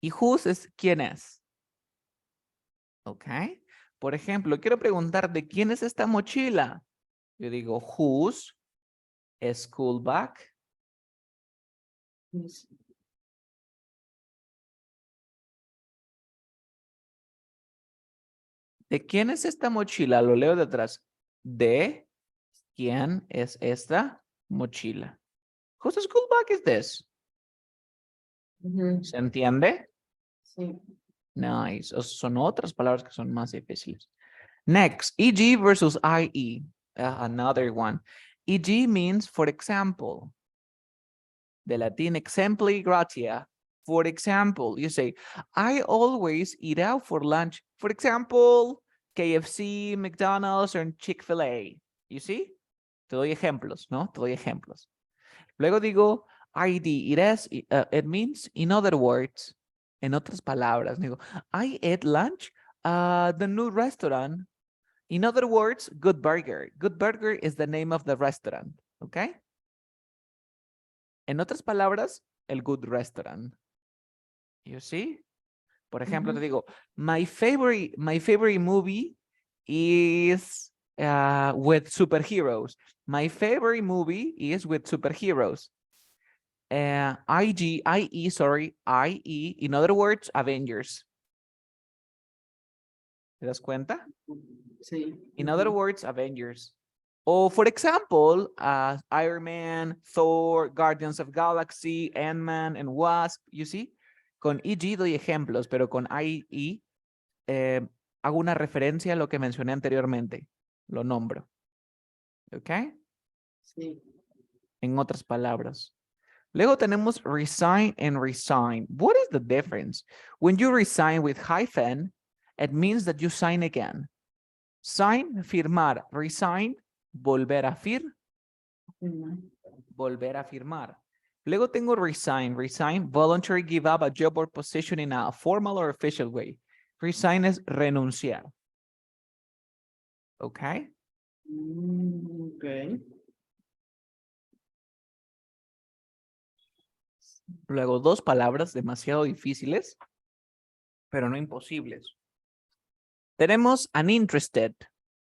Y whose es quién es. Ok. Por ejemplo, quiero preguntar de quién es esta mochila. Yo digo whose school bag. Yes. ¿De quién es esta mochila? Lo leo de atrás. ¿De quién es esta mochila? Whose school bag is this? Ujú. ¿Se entiende? Sí. Nice. Son otras palabras que son más difíciles. Next, EG versus IE. Another one. EG means for example. De Latin exempli gratia. For example, you say, I always eat out for lunch. For example, KFC, McDonald's, or Chick-fil-A. You see? Te doy ejemplos, ¿no? Te doy ejemplos. Luego digo ID. It means, in other words, en otras palabras, digo, I ate lunch at the new restaurant. In other words, Good Burger. Good Burger is the name of the restaurant, okay? En otras palabras, el Good Restaurant. You see? Por ejemplo, te Ujú. digo, my favorite movie is with superheroes. My favorite movie is with superheroes. IE, in other words, Avengers. ¿Te das cuenta? Sí. In other Ujú. words, Avengers. Or for example, Iron Man, Thor, Guardians of Galaxy, Ant-Man, and Wasp, you see? Con EG doy ejemplos, pero con IE hago una referencia a lo que mencioné anteriormente. Lo nombro. ¿Ok? Sí. En otras palabras. Luego tenemos resign and resign. What is the difference? When you resign with hyphen, it means that you sign again. Sign, firmar. Resign, volver a Ujú. volver a firmar. Luego tengo resign. Resign, voluntary give up a job or position in a formal or official way. Resign es renunciar. ¿Ok? Okay. Luego dos palabras demasiado difíciles, pero no imposibles. Tenemos uninterested.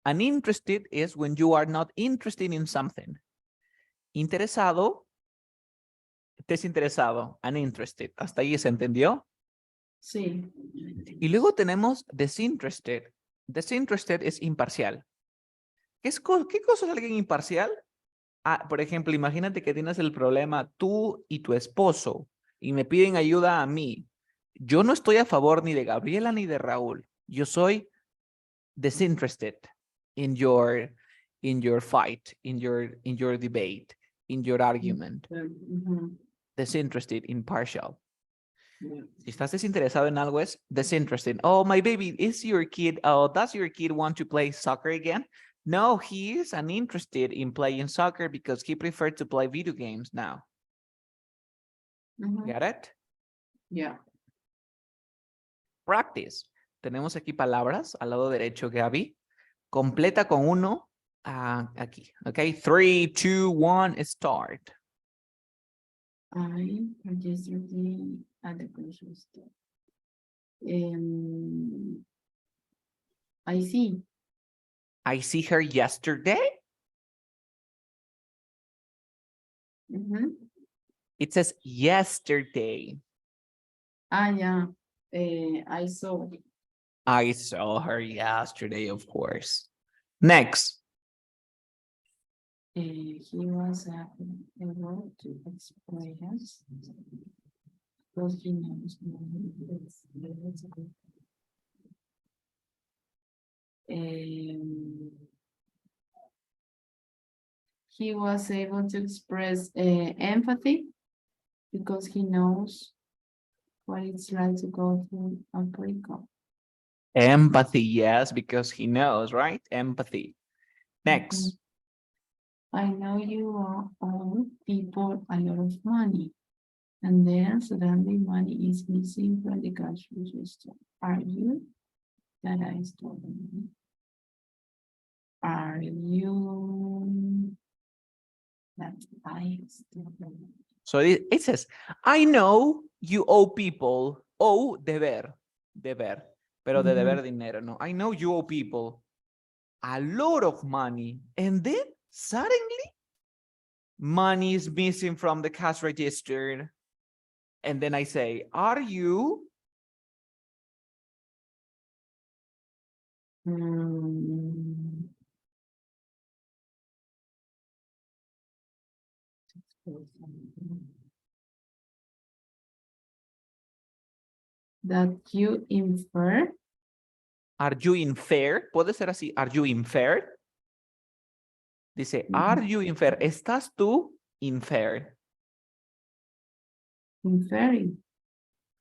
Uninterested is when you are not interested in something. Interesado, desinteresado, uninterested. ¿Hasta ahí se entendió? Sí. Y luego tenemos disinterested. Disinterested es imparcial. ¿Qué cosa es alguien imparcial? Por ejemplo, imagínate que tienes el problema tú y tu esposo y me piden ayuda a mí. Yo no estoy a favor ni de Gabriela ni de Raúl. Yo soy disinterested in your fight, in your debate, in your argument. Ujú. Disinterested, impartial. Yeah. Si estás desinteresado en algo es disinterested. Oh, my baby, is your kid, does your kid want to play soccer again? No, he is uninterested in playing soccer because he preferred to play video games now. Get it? Yeah. Practice. Tenemos aquí palabras al lado derecho, Gaby. Completa con uno aquí. Ok, 3, 2, 1, start. I yesterday at the grocery store. I see. I see her yesterday. It says yesterday. Yeah. I saw. I saw her yesterday, of course. Next. He was able to express those knows. He was able to express empathy because he knows what it's like to go through a breakup. Empathy, yes, because he knows, right? Empathy. Next. I know you are all people a lot of money. And then suddenly money is missing from the cash register. Are you? That I stole the money. Are you? That I stole the money. So it says, I know you owe people, owe deber, pero de deber dinero, no. I know you owe people a lot of money. And then suddenly money is missing from the cash register. And then I say, are you? That you infer. Are you infer? Puede ser así. Are you infer? Dice, are you infer? ¿Estás tú infer? Inferring.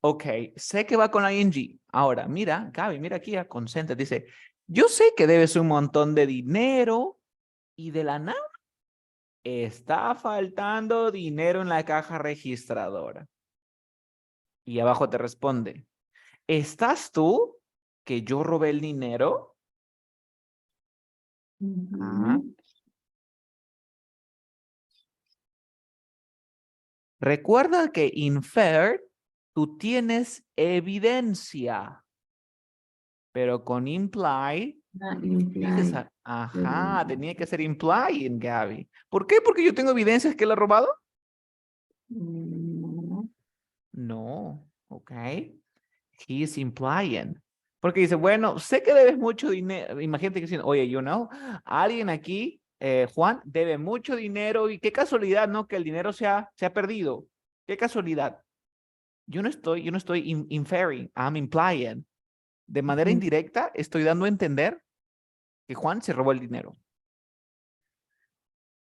Ok, sé que va con la ing. Ahora, mira, Gaby, mira aquí, consente. Dice, yo sé que debes un montón de dinero y de la nada está faltando dinero en la caja registradora. Y abajo te responde, ¿estás tú que yo robé el dinero? Recuerda que infer, tú tienes evidencia. Pero con imply, dices, ajá, tenía que ser implying, Gaby. ¿Por qué? Porque yo tengo evidencias que él ha robado. No, ok. He is implying. Porque dice, bueno, sé que debes mucho dinero. Imagínate que dicen, oye, alguien aquí, Juan, debe mucho dinero y qué casualidad, ¿no? Que el dinero se ha perdido. Qué casualidad. Yo no estoy inferring, I'm implying. De manera indirecta, estoy dando a entender que Juan se robó el dinero.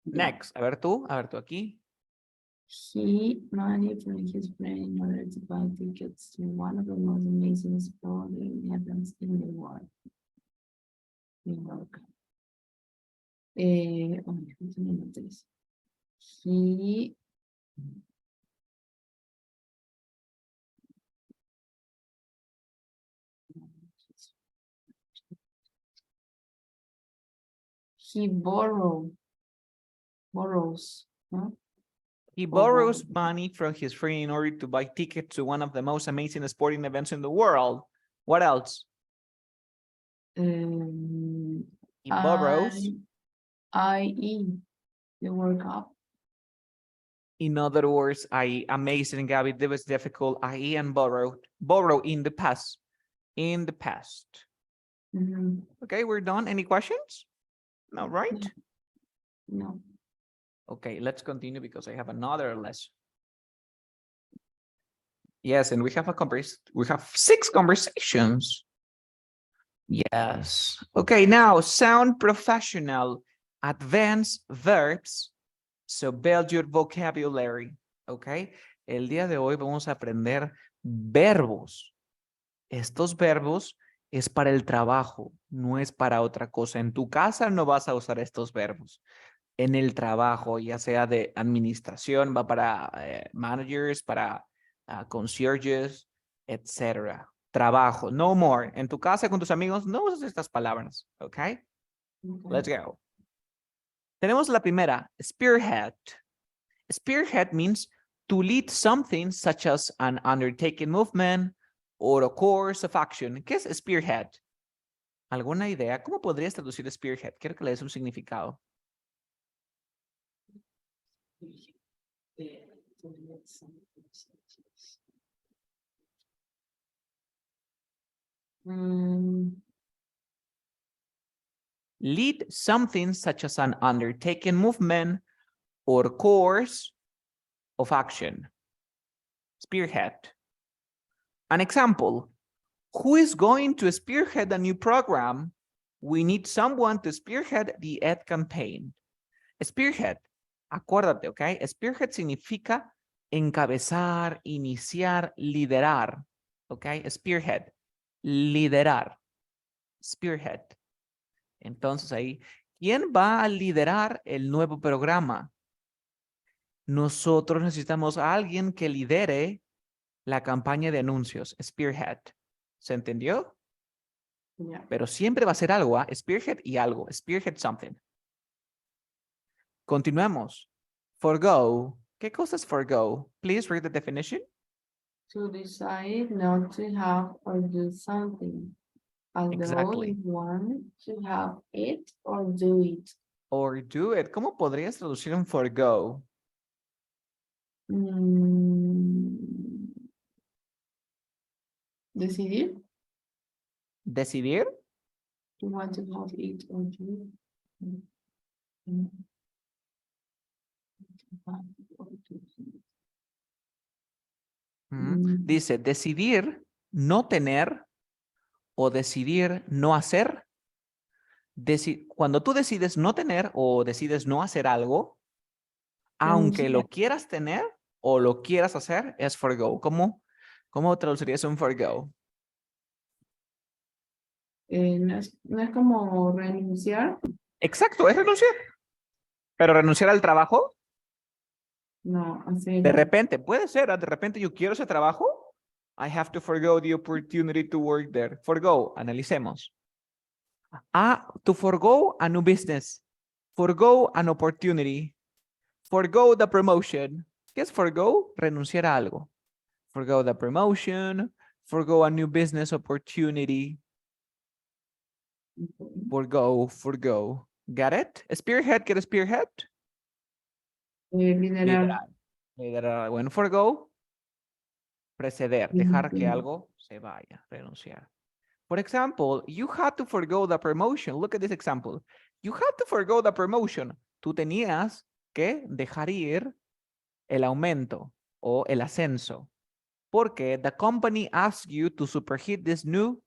Next, a ver tú aquí. He money from his friend in order to buy tickets to one of the most amazing sporting events in the world. You're welcome. He borrows. Huh? He borrows money from his friend in order to buy tickets to one of the most amazing sporting events in the world. What else? He borrows. I.e. the World Cup. In other words, amazing, Gabby, that was difficult. I.e. and borrow in the past. In the past. Okay, we're done. Any questions? No, right? No. Okay, let's continue because I have another lesson. Yes, and we have 6 conversations. Yes. Okay, now sound professional, advanced verbs. So build your vocabulary. Okay. El día de hoy vamos a aprender verbos. Estos verbos es para el trabajo, no es para otra cosa. En tu casa no vas a usar estos verbos. en el trabajo, ya sea de administración, va para managers, para concierges, etcétera. Trabajo, no more. En tu casa con tus amigos, no usas estas palabras, ¿ok? Let's go. Tenemos la primera, spearhead. Spearhead means to lead something such as an undertaking movement or a course of action. ¿Qué es spearhead? ¿Alguna idea? ¿Cómo podrías traducir spearhead? Quiero que le des un significado. Lead something such as an undertaken movement or course of action. Spearhead. An example, who is going to spearhead a new program? We need someone to spearhead the ad campaign. Spearhead, acuérdate, ¿ok? Spearhead significa encabezar, iniciar, liderar, ¿ok? Spearhead, liderar, spearhead. Entonces ahí, ¿quién va a liderar el nuevo programa? Nosotros necesitamos a alguien que lidere la campaña de anuncios, spearhead. ¿Se entendió? Yeah. Pero siempre va a ser algo, ¿ah? Spearhead y algo, spearhead something. Continuemos. Forgo. ¿Qué cosa es forgo? Please read the definition. To decide not to have or do something. Although Exactly. you want to have it or do it. Or do it. ¿Cómo podrías traducir un forgo? Decidir. ¿Decidir? You want to have it or do it. Dice, decidir no tener o decidir no hacer. Cuando tú decides no tener o decides no hacer algo, aunque lo quieras tener o lo quieras hacer, es forgo. ¿Cómo traducirías un forgo? No es como renunciar. Exacto, es renunciar. Pero renunciar al trabajo, No, de hacerlo. repente, puede ser, de repente yo quiero ese trabajo, I have to forgo the opportunity to work there. Forgo, analicemos. To forgo a new business. Forgo an opportunity. Forgo the promotion. ¿Qué es forgo? Renunciar a algo. Forgo the promotion. Forgo a new business opportunity. Forgo. Got it? Spearhead, ¿qué es spearhead? Liderar. Liderar. Bueno, forgo, preceder, dejar que algo se vaya, renunciar. For example, you had to forgo the promotion. Look at this example. You had to forgo the promotion. Tú tenías que dejar ir el aumento o el ascenso. Porque the company asked you to superhit this new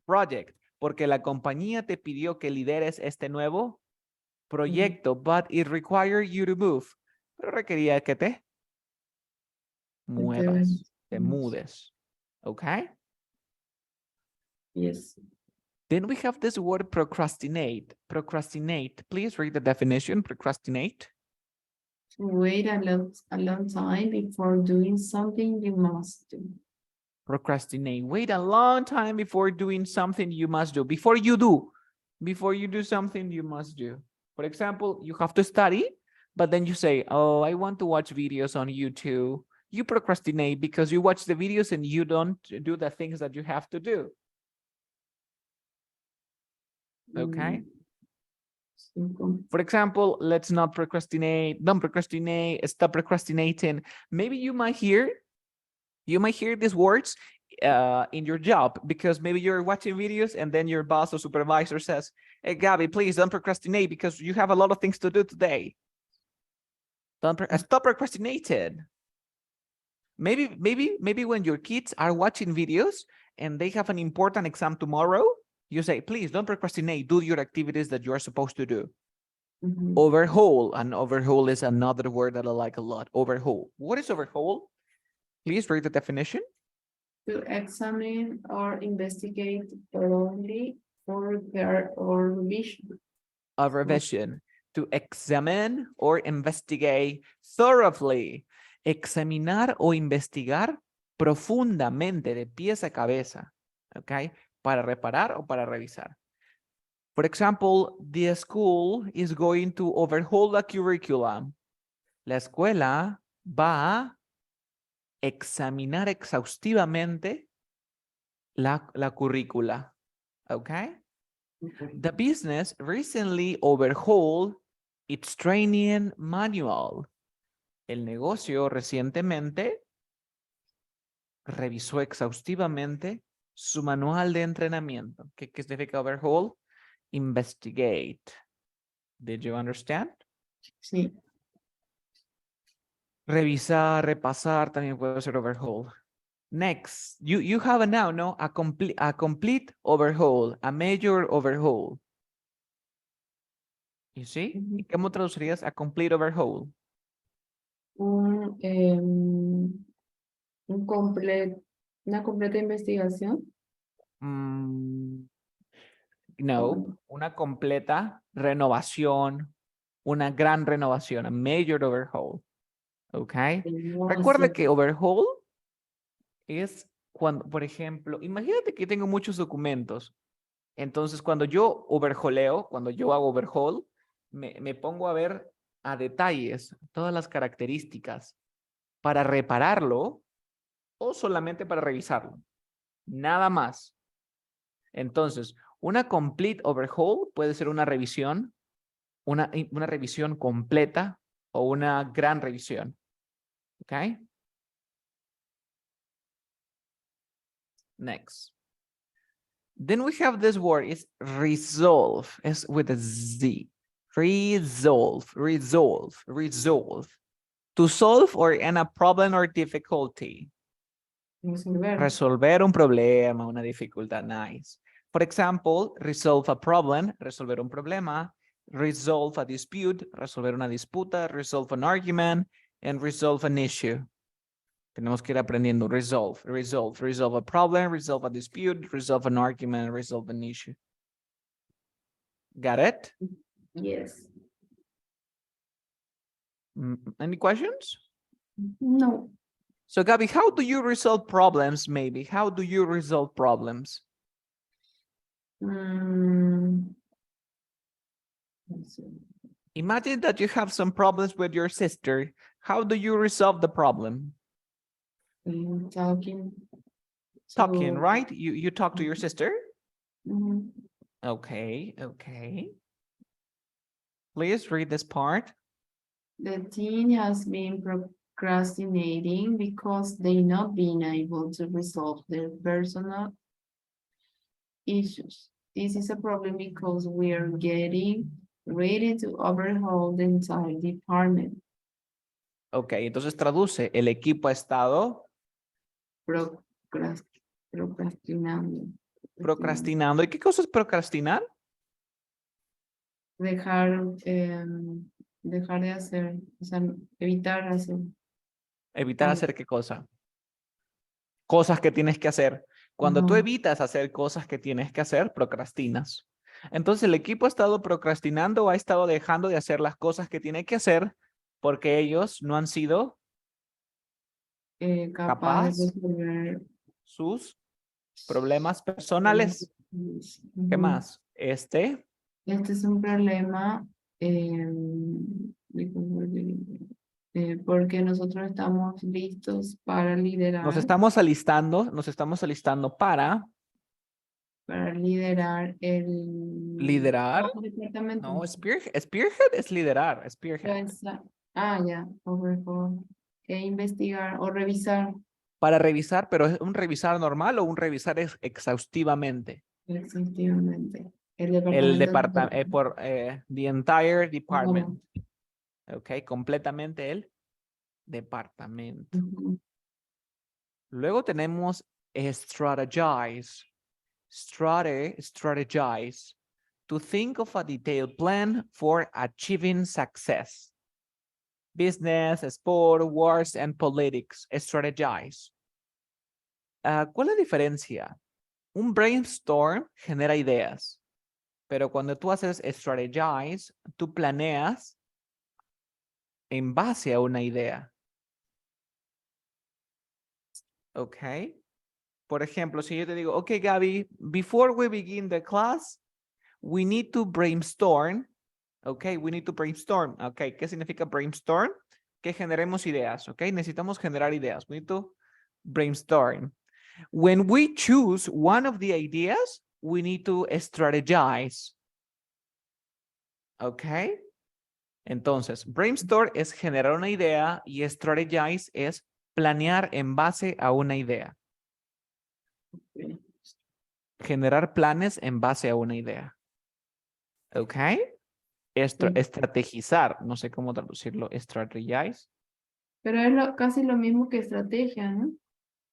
project. Porque la compañía te pidió que lideres este nuevo proyecto, but it required you to move. Pero requería que te muevas, te mudes. Okay? Yes. Then we have this word procrastinate. Procrastinate. Please read the definition. Procrastinate. To wait a long time before doing something you must do. Procrastinate. Wait a long time before doing something you must do. Before you do something you must do. For example, you have to study, but then you say, oh, I want to watch videos on YouTube. You procrastinate because you watch the videos and you don't do the things that you have to do. Okay. For example, let's not procrastinate. Don't procrastinate. Stop procrastinating. Maybe you might hear these words in your job because maybe you're watching videos and then your boss or supervisor says, hey, Gabby, please don't procrastinate because you have a lot of things to do today. Stop procrastinating. Maybe when your kids are watching videos and they have an important exam tomorrow, you say, please don't procrastinate. Do your activities that you're supposed to do. Overhaul. And overhaul is another word that I like a lot. Overhaul. What is overhaul? Please read the definition. To examine or investigate thoroughly for repair or revision. A revision. To examine or investigate thoroughly. Examinar o investigar profundamente, de pies a cabeza. ¿Ok? Para reparar o para revisar. For example, the school is going to overhaul the curriculum. La escuela va a examinar exhaustivamente la currícula. Okay? The business recently overhauled its training manual. El negocio recientemente revisó exhaustivamente su manual de entrenamiento. ¿Qué significa overhaul? Investigate. Did you understand? Sí. Revisar, repasar, también puede ser overhaul. Next, you have a noun, no? A complete overhaul, a major overhaul. You see? ¿Y cómo traducirías a complete overhaul? Un, una completa investigación. No, Oh, una completa renovación, una gran renovación, a major overhaul. ¿Ok? Recuerda innovación. que overhaul es cuando, por ejemplo, imagínate que tengo muchos documentos. Entonces, cuando yo overhauleo, cuando yo hago overhaul, me pongo a ver a detalles todas las características para repararlo o solamente para revisarlo. Nada más. Entonces, una complete overhaul puede ser una revisión, una revisión completa o una gran revisión. ¿Ok? Next. Then we have this word, is resolve. It's with a Z. Resolve, resolve, resolve. To solve or in a problem or difficulty. Resolver. Resolver un problema, una dificultad. Nice. For example, resolve a problem, resolver un problema. Resolve a dispute, resolver una disputa. Resolve an argument, and resolve an issue. Tenemos que ir aprendiendo. Resolve, resolve, resolve a problem, resolve a dispute, resolve an argument, resolve an issue. Got it? Yes. Any questions? No. So, Gabby, how do you resolve problems, maybe? How do you resolve problems? Imagine that you have some problems with your sister. How do you resolve the problem? Talking. Talking, So, right? You talk to your sister? mhm. Okay, okay. Please read this part. The teen has been procrastinating because they not been able to resolve their personal issues. This is a problem because we are getting ready to overhaul the entire department. Okay, entonces traduce. El equipo ha estado Procrast- procrastinando. procrastinando. ¿Y qué cosa es procrastinar? Dejar, dejar de hacer, o sea, evitar hacer. Evitar hacer qué cosa. Cosas que tienes que hacer. Cuando tú Ajá. evitas hacer cosas que tienes que hacer, procrastinas. Entonces el equipo ha estado procrastinando o ha estado dejando de hacer las cosas que tiene que hacer porque ellos no han sido Capaz de capaces resolver sus problemas problemas. personales. ¿Qué Ujú. más? Este, Este es un problema porque nosotros estamos listos para nos estamos alistando para liderar liderar. todo el departamento. No, spearhead es liderar, spearhead. Ya, overhaul. Investigar o revisar Para revisar, pero ¿es un revisar normal o un revisar exhaustivamente? exhaustivamente el El departamento. departamento, por the entire Ajá. department. Ok, completamente el departamento. Ujú. Luego tenemos strategize. Strategize. To think of a detailed plan for achieving success. Business, sport, wars, and politics. Strategize. ¿Cuál es la diferencia? Un brainstorm genera ideas. Pero cuando tú haces strategize, tú planeas en base a una idea. ¿Ok? Por ejemplo, si yo te digo, ok, Gaby, before we begin the class, we need to brainstorm. Ok, we need to brainstorm. Ok, ¿qué significa brainstorm? Que generemos ideas. Ok, necesitamos generar ideas. We need to brainstorm. When we choose one of the ideas, we need to strategize. Ok. Entonces, brainstorm es generar una idea y strategize es planear en base a una idea. Generar planes en base a una idea. ¿Ok? Estrategizar, no sé cómo traducirlo, strategize. Pero es casi lo mismo que estrategia, ¿no?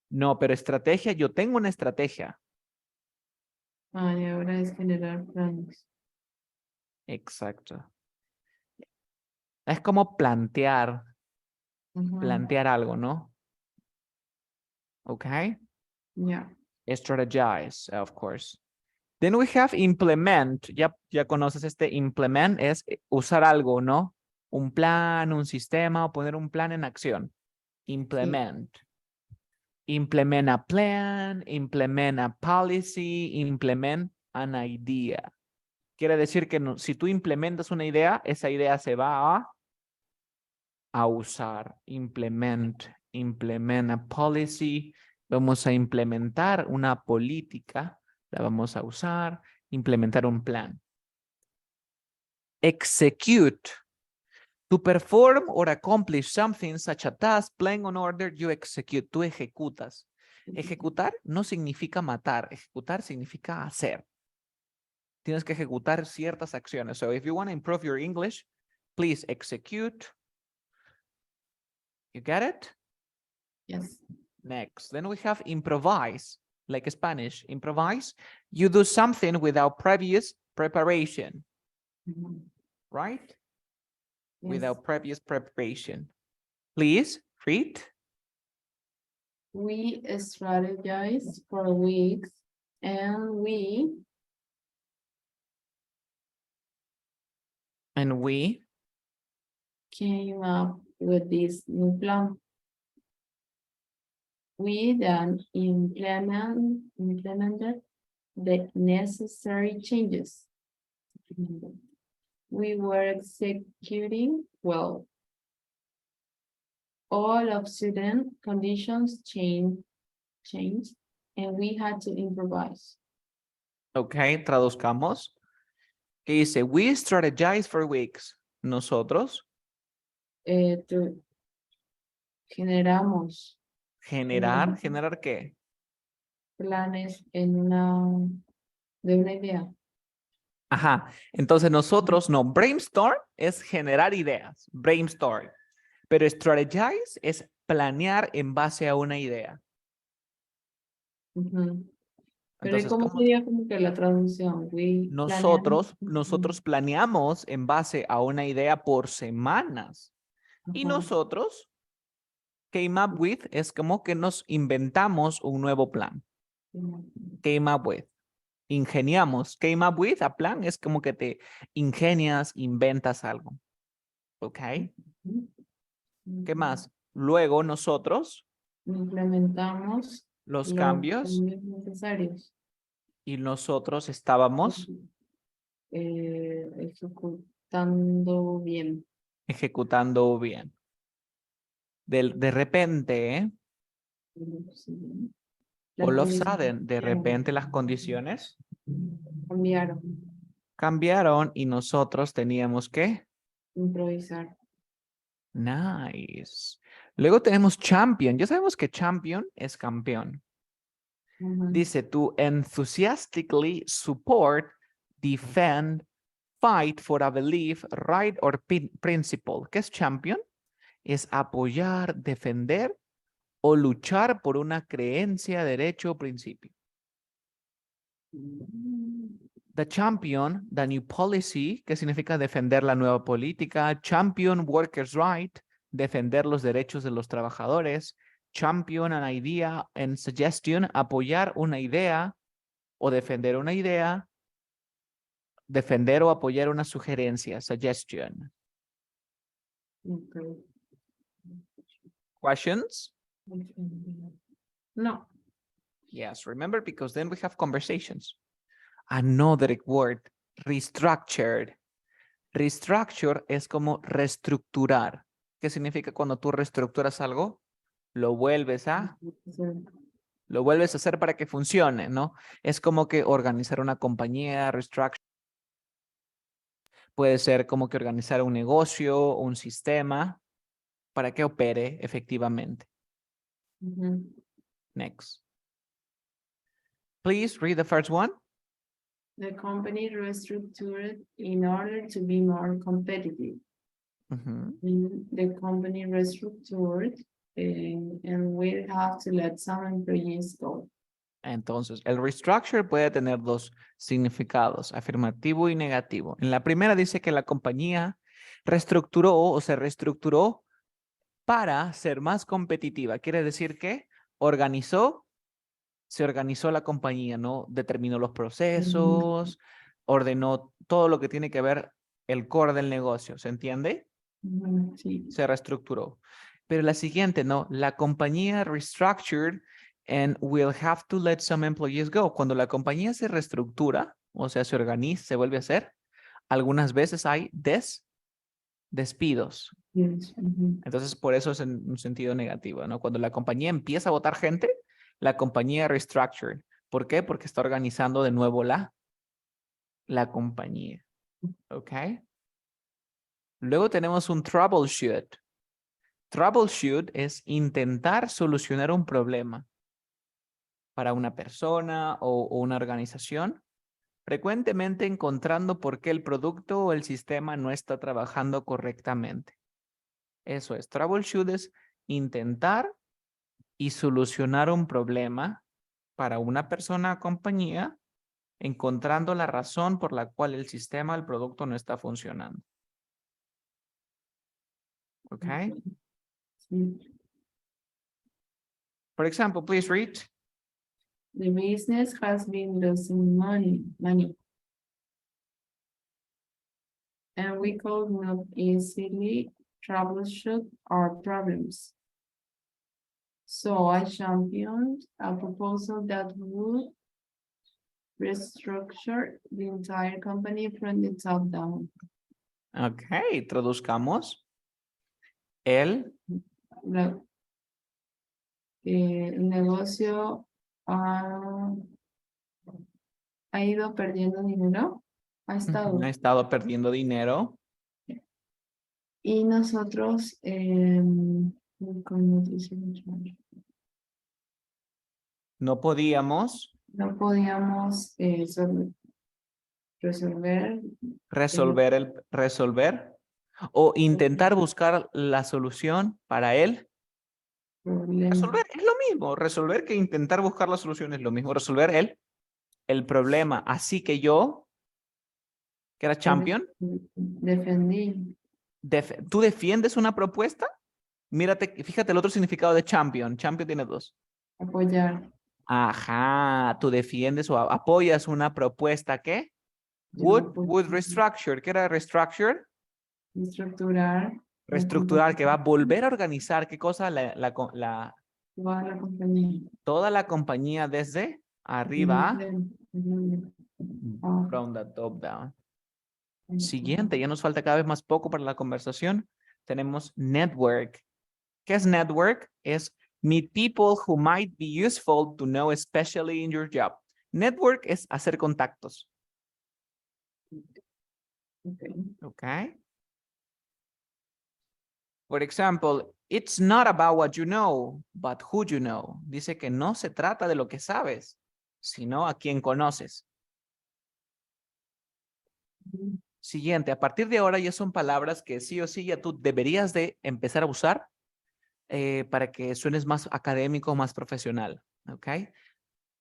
No, pero estrategia, yo tengo una estrategia. Ah, y ahora es generar planes. Exacto. Es como plantear Ajá, algo, ¿no? ¿Ok? ya. Strategize, of course. Then we have implement. Ya conoces este implement, es usar algo, ¿no? Un plan, un sistema o poner un plan en acción. Sí. Implement. Implement a plan, implement a policy, implement an idea. Quiere decir que si tú implementas una idea, esa idea se va a usar. Implement a policy. Vamos a implementar una política. La vamos a usar. Implementar un plan. Execute. To perform or accomplish something such a task, plan on order, you execute. Tú ejecutas. Ejecutar no significa matar. Ejecutar significa hacer. Tienes que ejecutar ciertas acciones. So if you want to improve your English, please execute. You get it? Yes. Next. Then we have improvise, like Spanish. Improvise. You do something without previous preparation, Mhm. right? Yes. Without previous preparation. Please read. We strategized for weeks and we came up with this new plan. We then implemented the necessary changes. We were executing well. All of sudden conditions changed and we had to improvise. Ok, traduzcamos. Que dice, we strategize for weeks. Nosotros Generamos generar, ¿generar qué? planes de una idea. Ajá, entonces nosotros no, brainstorm es generar ideas, brainstorm. Pero strategize es planear en base a una idea. Ujú. Pero ¿y Entonces, cómo ¿cómo? sería como que la traducción? We planeamos. Nosotros planeamos en base a una idea por semanas. Y Ajá. nosotros came up with es como que nos inventamos un nuevo plan. Came up with. Ingeniamos. Came up with a plan es como que te ingenias, inventas algo. ¿Ok? ¿Qué más? Luego nosotros, Implementamos los los cambios cambios necesarios. y nosotros estábamos Ejecutando bien. ejecutando bien. De repente, ¿eh? Las All of condiciones sudden, de repente las condiciones cambiaron. cambiaron y nosotros teníamos que. Improvisar. Nice. Luego tenemos champion. Ya sabemos que champion es campeón. Ujú. Dice to enthusiastically support, defend, fight for a belief, right or principle. ¿Qué es champion? Es apoyar, defender o luchar por una creencia, derecho o principio. The champion, the new policy, que significa defender la nueva política. Champion workers' right, defender los derechos de los trabajadores. Champion an idea and suggestion, apoyar una idea o defender una idea. defender o apoyar una sugerencia, suggestion. Okay. Questions? No. Yes, remember, because then we have conversations. Another word, restructured. Restructure es como reestructurar. ¿Qué significa cuando tú reestructuras algo? Lo vuelves a hacer para que funcione, ¿no? Es como que organizar una compañía, restructure. Puede ser como que organizar un negocio, un sistema, para que opere efectivamente. Next. Please read the first one. The company restructured in order to be more competitive. The company restructured and we'll have to let some employees go. Entonces, el restructure puede tener dos significados, afirmativo y negativo. En la primera dice que la compañía reestructuró o se reestructuró para ser más competitiva. Quiere decir que se organizó la compañía, ¿no? Determinó los procesos, ordenó todo lo que tiene que ver el core del negocio, ¿se entiende? Sí. Se reestructuró. Pero la siguiente, ¿no? La compañía restructured and will have to let some employees go. Cuando la compañía se reestructura, o sea, se organiza, se vuelve a hacer, algunas veces hay despidos. Yes. Entonces, por eso es en un sentido negativo, ¿no? Cuando la compañía empieza a votar gente, la compañía restructured. ¿Por qué? Porque está organizando de nuevo la compañía. ¿Ok? Luego tenemos un troubleshoot. Troubleshoot es intentar solucionar un problema para una persona o una organización, frecuentemente encontrando por qué el producto o el sistema no está trabajando correctamente. Eso es, troubleshoot es intentar y solucionar un problema para una persona o compañía, encontrando la razón por la cual el sistema o el producto no está funcionando. ¿Ok? Sí. For example, please read. The business has been losing money. And we could not easily troubleshoot our problems. So I championed a proposal that would restructure the entire company from the top down. Ok, traduzcamos. El El negocio ha ido perdiendo dinero, ha estado perdiendo dinero. Y nosotros, ¿cómo dice? No podíamos No podíamos resolver resolver o intentar buscar la solución para él. problema. Resolver es lo mismo. Resolver que intentar buscar la solución es lo mismo. Resolver el problema. Así que yo, que era champion, Defendí. ¿tú defiendes una propuesta? Mírate, fíjate el otro significado de champion. Champion tiene dos. Apoyar. Ajá, tú defiendes o apoyas una propuesta que would restructure. ¿Qué era restructure? Estructurar. Reestructurar, que va a volver a organizar, ¿qué cosa? Toda la compañía. Toda la compañía desde arriba, Ah, from the top down. Siguiente, ya nos falta cada vez más poco para la conversación. Tenemos network. ¿Qué es network? Es meet people who might be useful to know, especially in your job. Network es hacer contactos. Okay. For example, it's not about what you know, but who you know. Dice que no se trata de lo que sabes, sino a quien conoces. Siguiente, a partir de ahora ya son palabras que sí o sí ya tú deberías de empezar a usar para que suenes más académico, más profesional. ¿Ok?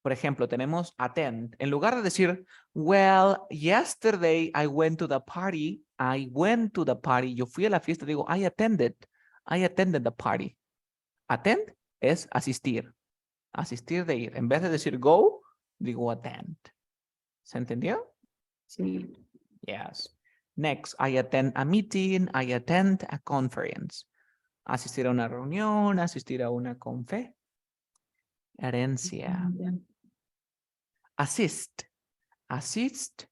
Por ejemplo, tenemos attend. En lugar de decir, well, yesterday I went to the party. I went to the party. Yo fui a la fiesta. Digo, I attended the party. Attend es asistir. Asistir de ir. En vez de decir go, digo attend. ¿Se entendió? Sí. Yes. Next, I attend a meeting, I attend a conference. Asistir a una reunión, asistir a una conferencia. Assist, assist,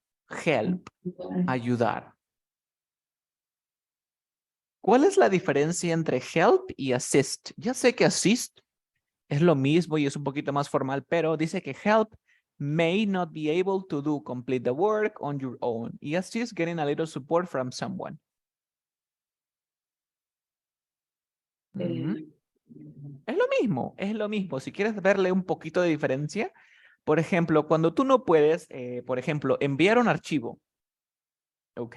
help, ayudar. ¿Cuál es la diferencia entre help y assist? Ya sé que assist es lo mismo y es un poquito más formal, pero dice que help may not be able to do complete the work on your own. Y assist getting a little support from someone. Ujú. Es lo mismo, es lo mismo. Si quieres verle un poquito de diferencia, por ejemplo, cuando tú no puedes, por ejemplo, enviar un archivo, ¿ok?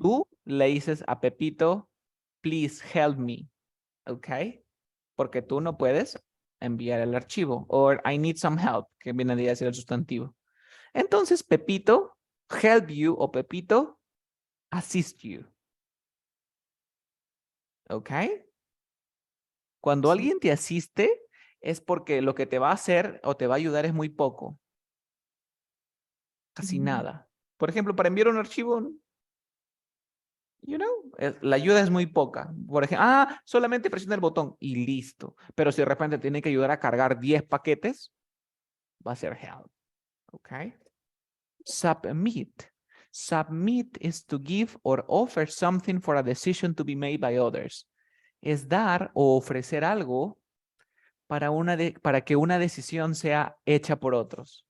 Tú le dices a Pepito, please help me, ¿ok? Porque tú no puedes enviar el archivo. Or I need some help, que viene a decir el sustantivo. Entonces, Pepito, help you o Pepito, assist you, ¿ok? Cuando Sí. alguien te asiste, es porque lo que te va a hacer o te va a ayudar es muy poco, casi nada. Por ejemplo, para enviar un archivo, la ayuda es muy poca. Por ejemplo, solamente presiona el botón y listo. Pero si de repente tiene que ayudar a cargar 10 paquetes, va a ser help. ¿Ok? Submit. Submit is to give or offer something for a decision to be made by others. Es dar o ofrecer algo para que una decisión sea hecha por otros.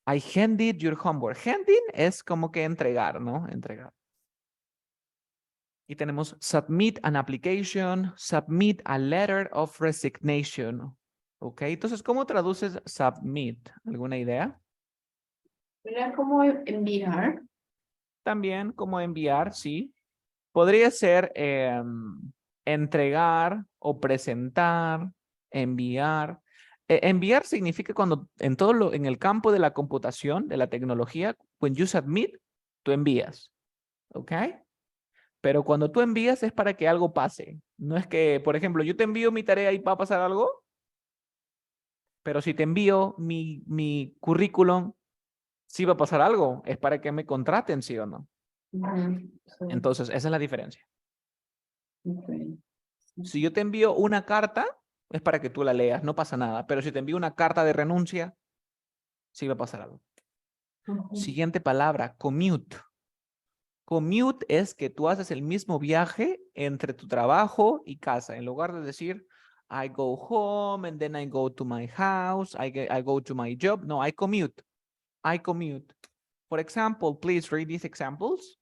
I handed your homework. Handing es como que entregar, ¿no? Entregar. Y tenemos submit an application, submit a letter of resignation. ¿Ok? Entonces, ¿cómo traduces submit? ¿Alguna idea? Era como enviar. También, ¿cómo enviar? Sí. Podría ser entregar o presentar, enviar. Enviar significa cuando en el campo de la computación, de la tecnología, when you submit, tú envías. ¿Ok? Pero cuando tú envías es para que algo pase. No es que, por ejemplo, yo te envío mi tarea y va a pasar algo, pero si te envío mi currículum, sí va a pasar algo. Es para que me contraten, sí o no. So, Entonces, esa es la diferencia. okay. Si yo te envío una carta, es para que tú la leas, no pasa nada. Pero si te envío una carta de renuncia, sí va a pasar algo. Siguiente palabra, commute. Commute es que tú haces el mismo viaje entre tu trabajo y casa. En lugar de decir, I go home and then I go to my house, I go to my job. No, I commute. I commute. For example, please read these examples.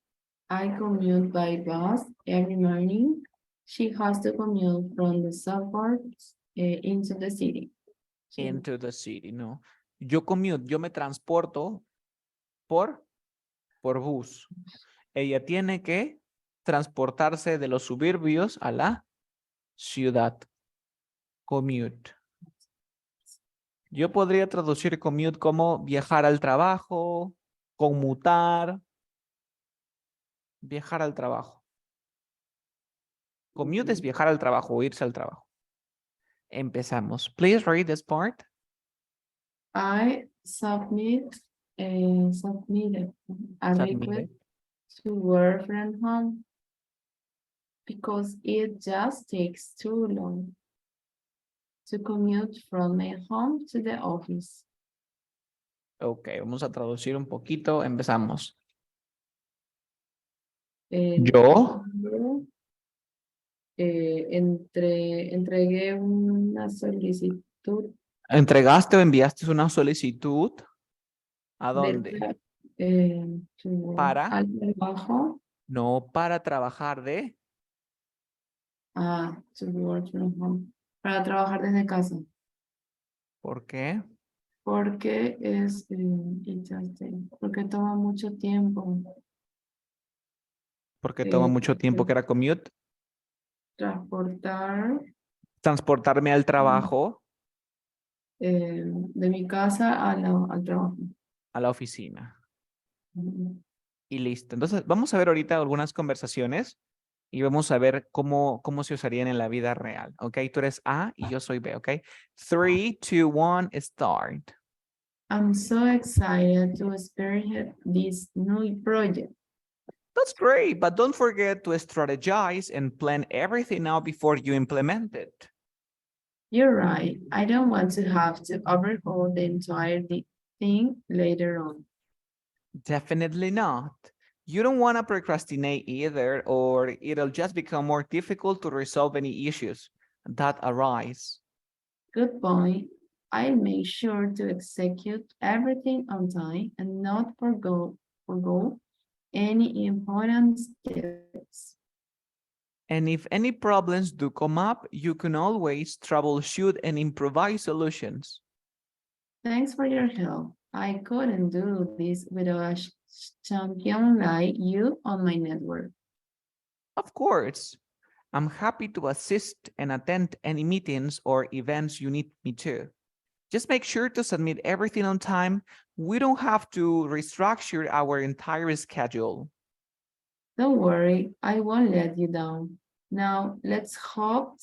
I commute by bus every morning. She has to commute from the suburbs into the city. So, Into the city, no. Yo commute, yo me transporto por bus. Ella tiene que transportarse de los suburbios a la ciudad. Commute. Yo podría traducir commute como viajar al trabajo, conmutar, viajar al trabajo. Commute es viajar al trabajo o irse al trabajo. Empezamos. Please read this part. I submitted a request Submit. to work from home because it just takes too long to commute from my home to the office. Ok, vamos a traducir un poquito. Empezamos. Eh, Yo entregué una solicitud entregaste o enviaste una solicitud. ¿A de dónde? Para, al trabajo no para trabajar de. to work from home, para trabajar desde casa, ¿Por qué? porque porque toma mucho tiempo Porque toma eh, mucho tiempo que era commute. transportar Transportarme al trabajo, de mi casa al trabajo. a la oficina. Y listo. Entonces, vamos a ver ahorita algunas conversaciones y vamos a ver cómo se usarían en la vida real. ¿Ok? Tú eres A y yo soy B. ¿Ok? 3, 2, 1, start. I'm so excited to spearhead this new project. That's great, but don't forget to strategize and plan everything out before you implement it. You're right. I don't want to have to overhaul the entire thing later on. Definitely not. You don't want to procrastinate either, or it'll just become more difficult to resolve any issues that arise. Good point. I'll make sure to execute everything on time and not forgo any important steps. And if any problems do come up, you can always troubleshoot and improvise solutions. Thanks for your help. I couldn't do this without a champion like you on my network. Of course, I'm happy to assist and attend any meetings or events you need me to. Just make sure to submit everything on time. We don't have to restructure our entire schedule. Don't worry, I won't let you down. Now, let's hope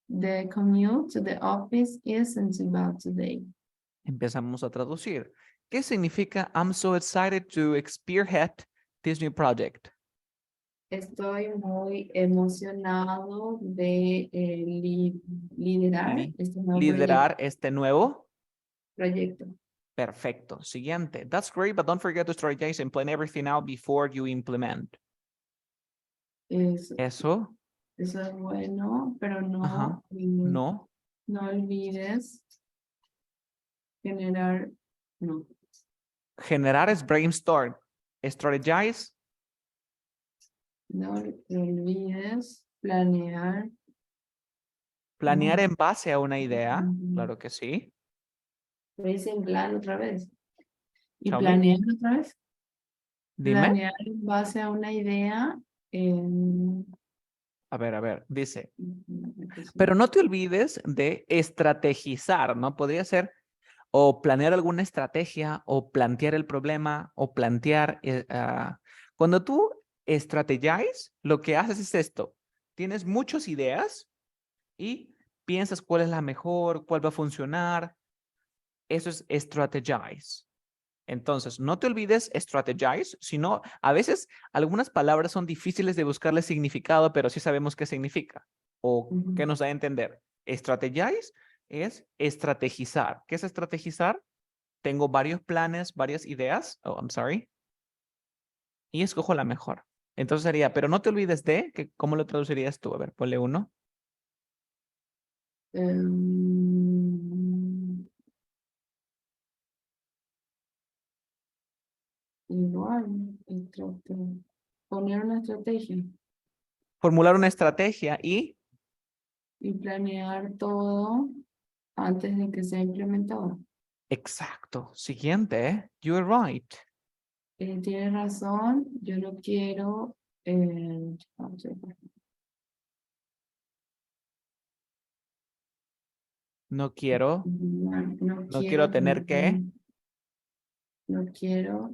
the commute to the office isn't too bad today. Empezamos a traducir. ¿Qué significa I'm so excited to spearhead this new project? Estoy muy emocionado de liderar Li- este nuevo liderar este nuevo. proyecto. Perfecto. Siguiente. That's great, but don't forget to strategize and plan everything out before you implement. Eso, Eso. eso es bueno, pero Ajá. No. no olvides generar, no, Generar es brainstorm. Strategize. no olvides planear. Planear en base a una idea. Ujú. Claro que sí. Lo hice en plan otra vez. Y Tell me. planear otra vez. Dime. Planear en base a una idea. A ver. Dice. Pero no te olvides de estrategizar, ¿no? Podría ser o planear alguna estrategia o plantear el problema o plantear. Cuando tú strategize, lo que haces es esto. Tienes muchas ideas y piensas cuál es la mejor, cuál va a funcionar. Eso es strategize. Entonces, no te olvides strategize, sino a veces algunas palabras son difíciles de buscarle significado, pero sí sabemos qué significa o qué nos da a entender. Strategize es estrategizar. ¿Qué es estrategizar? Tengo varios planes, varias ideas. Oh, I'm sorry. Y escojo la mejor. Entonces sería, pero no te olvides de, que, ¿cómo lo traducirías tú? A ver, ponle uno. Igual, poner una estrategia Formular una estrategia y, y planear todo antes de que sea implementado. exacto, siguiente, ¿eh? You're right. Tienes razón, yo no quiero, vamos a ver, No quiero, no no quiero quiero tener que, no quiero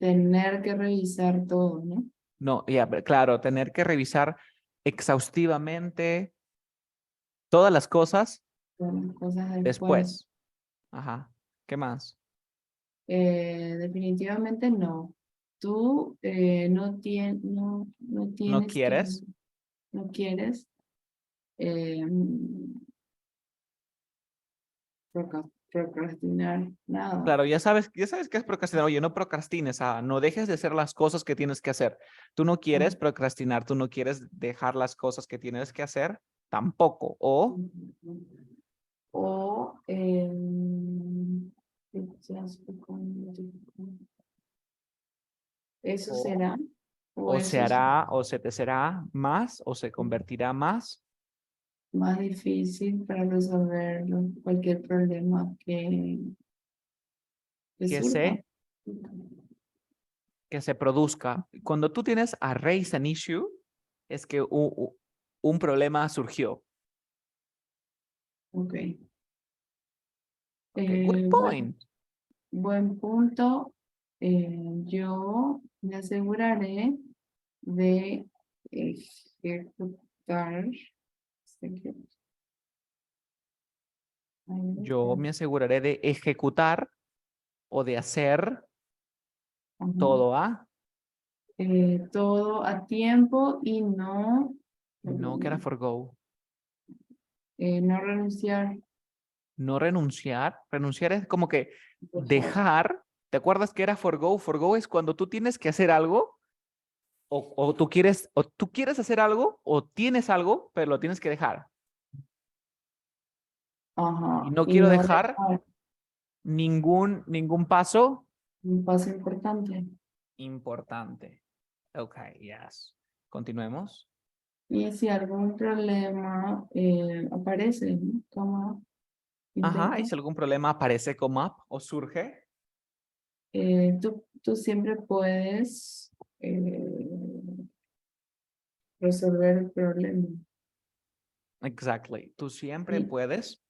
tener que revisar todo, ¿no? no, ya, claro, tener que revisar exhaustivamente todas las cosas Todas las cosas después. después. Ajá. ¿Qué más? Definitivamente no. Tú no ¿No tienes que, quieres? no quieres eh, procrastinar nada. Claro, ya sabes qué es procrastinar. Oye, no procrastines, no dejes de hacer las cosas que tienes que hacer. Tú no quieres procrastinar, tú no quieres dejar las cosas que tienes que hacer, tampoco. O, O eso o, será, o o se eso es hará, o se te será más, o se convertirá más, más difícil para resolver cualquier problema que que surja. que se produzca. Cuando tú tienes a raise an issue, es que un problema surgió. Ok. Ok, good Bueno, point. buen punto. Yo me aseguraré de ejecutar. Yo me aseguraré de ejecutar o de hacer Ajá. todo a. Todo a tiempo y no, No, que era forgo. no renunciar. No renunciar. Renunciar es como que Dejar. dejar. ¿Te acuerdas que era forgo? Forgo es cuando tú tienes que hacer algo o tú quieres hacer algo o tienes algo, pero lo tienes que dejar. Y Ajá. no Y quiero no dejar dejar. ningún paso Un paso importante. importante. Ok, yes. Continuemos. Y si algún problema aparece, ¿no? Toma, Ajá, y intenta. si algún problema aparece come up o surge, Tú siempre puedes resolver el problema. exactly. Tú siempre Y puedes.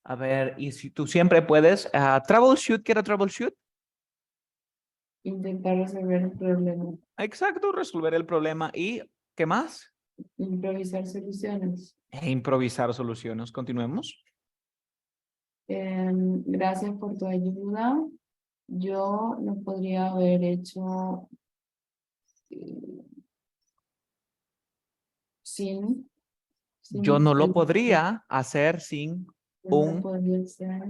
A ver, y si tú siempre puedes, troubleshoot, ¿qué era troubleshoot? intentar resolver el problema. Exacto, resolver el problema y ¿qué más? Improvisar soluciones. E improvisar soluciones. Continuemos. Gracias por tu ayuda. Yo no podría haber hecho eh, sin, Yo sin no lo el podría hacer sin no un, podría ser.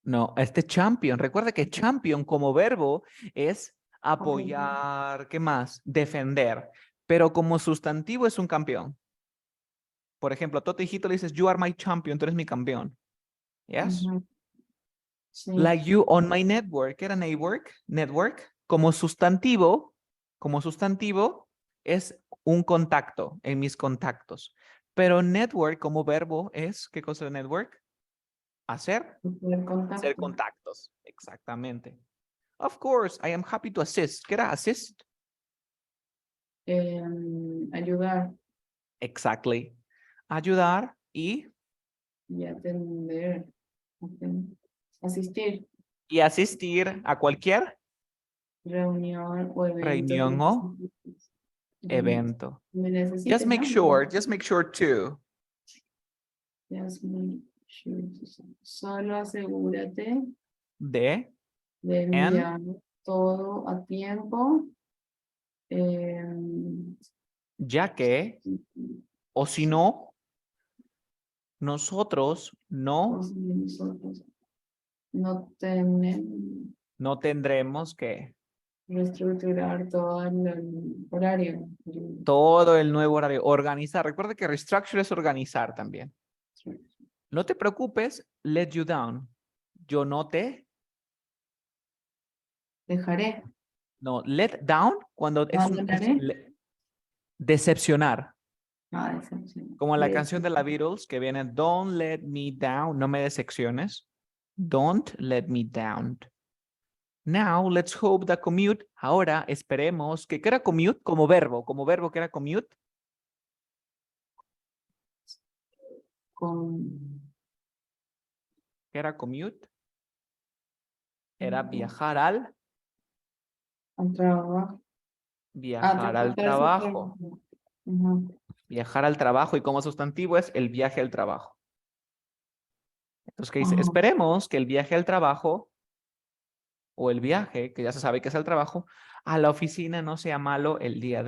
no, este champion. Recuerda que champion como verbo es Apoyo. apoyar, ¿qué más? Defender. Pero como sustantivo es un campeón. Por ejemplo, a tu hijito le dices, you are my champion, tú eres mi campeón. Yes? Ajá, sí, Like you on my network. ¿Qué era network? Network. Como sustantivo es un contacto en mis contactos. Pero network como verbo es, ¿qué cosa de network? Hacer, el hacer contacto. contactos. Exactamente. Of course, I am happy to assist. ¿Qué era assist? Ayudar Exactly. Ayudar y atender. Ok. Asistir, y asistir a cualquier reunión o evento que reunión o necesites. evento. Me necesites, ¿no? Just make sure too. Just make sure solo asegúrate De, de en, enviar todo a tiempo. em, ya que, o si no, nosotros o si nosotros no tenemos no tendremos que reestructurar todo el horario. todo el nuevo horario, organizar. Recuerda que restructure es organizar también. No te preocupes, let you down. Yo no te, Dejaré, no, let down cuando es abandonaré. decepcionar. Ah, decepción. Como la canción de la Beatles que viene, don't let me down, no me decepciones. Don't let me down. Now, let's hope that commute. Ahora esperemos que, ¿qué era commute? Como verbo que era commute. Con ¿Qué era commute? Era al trabajo. A viajar al transportarse al trabajo. trabajo. Ujú. Viajar al trabajo y como sustantivo es el viaje al trabajo. Entonces, ¿qué dice? Ajá. Esperemos que el viaje al trabajo o el viaje, que ya se sabe que es al trabajo, a la oficina no sea malo el día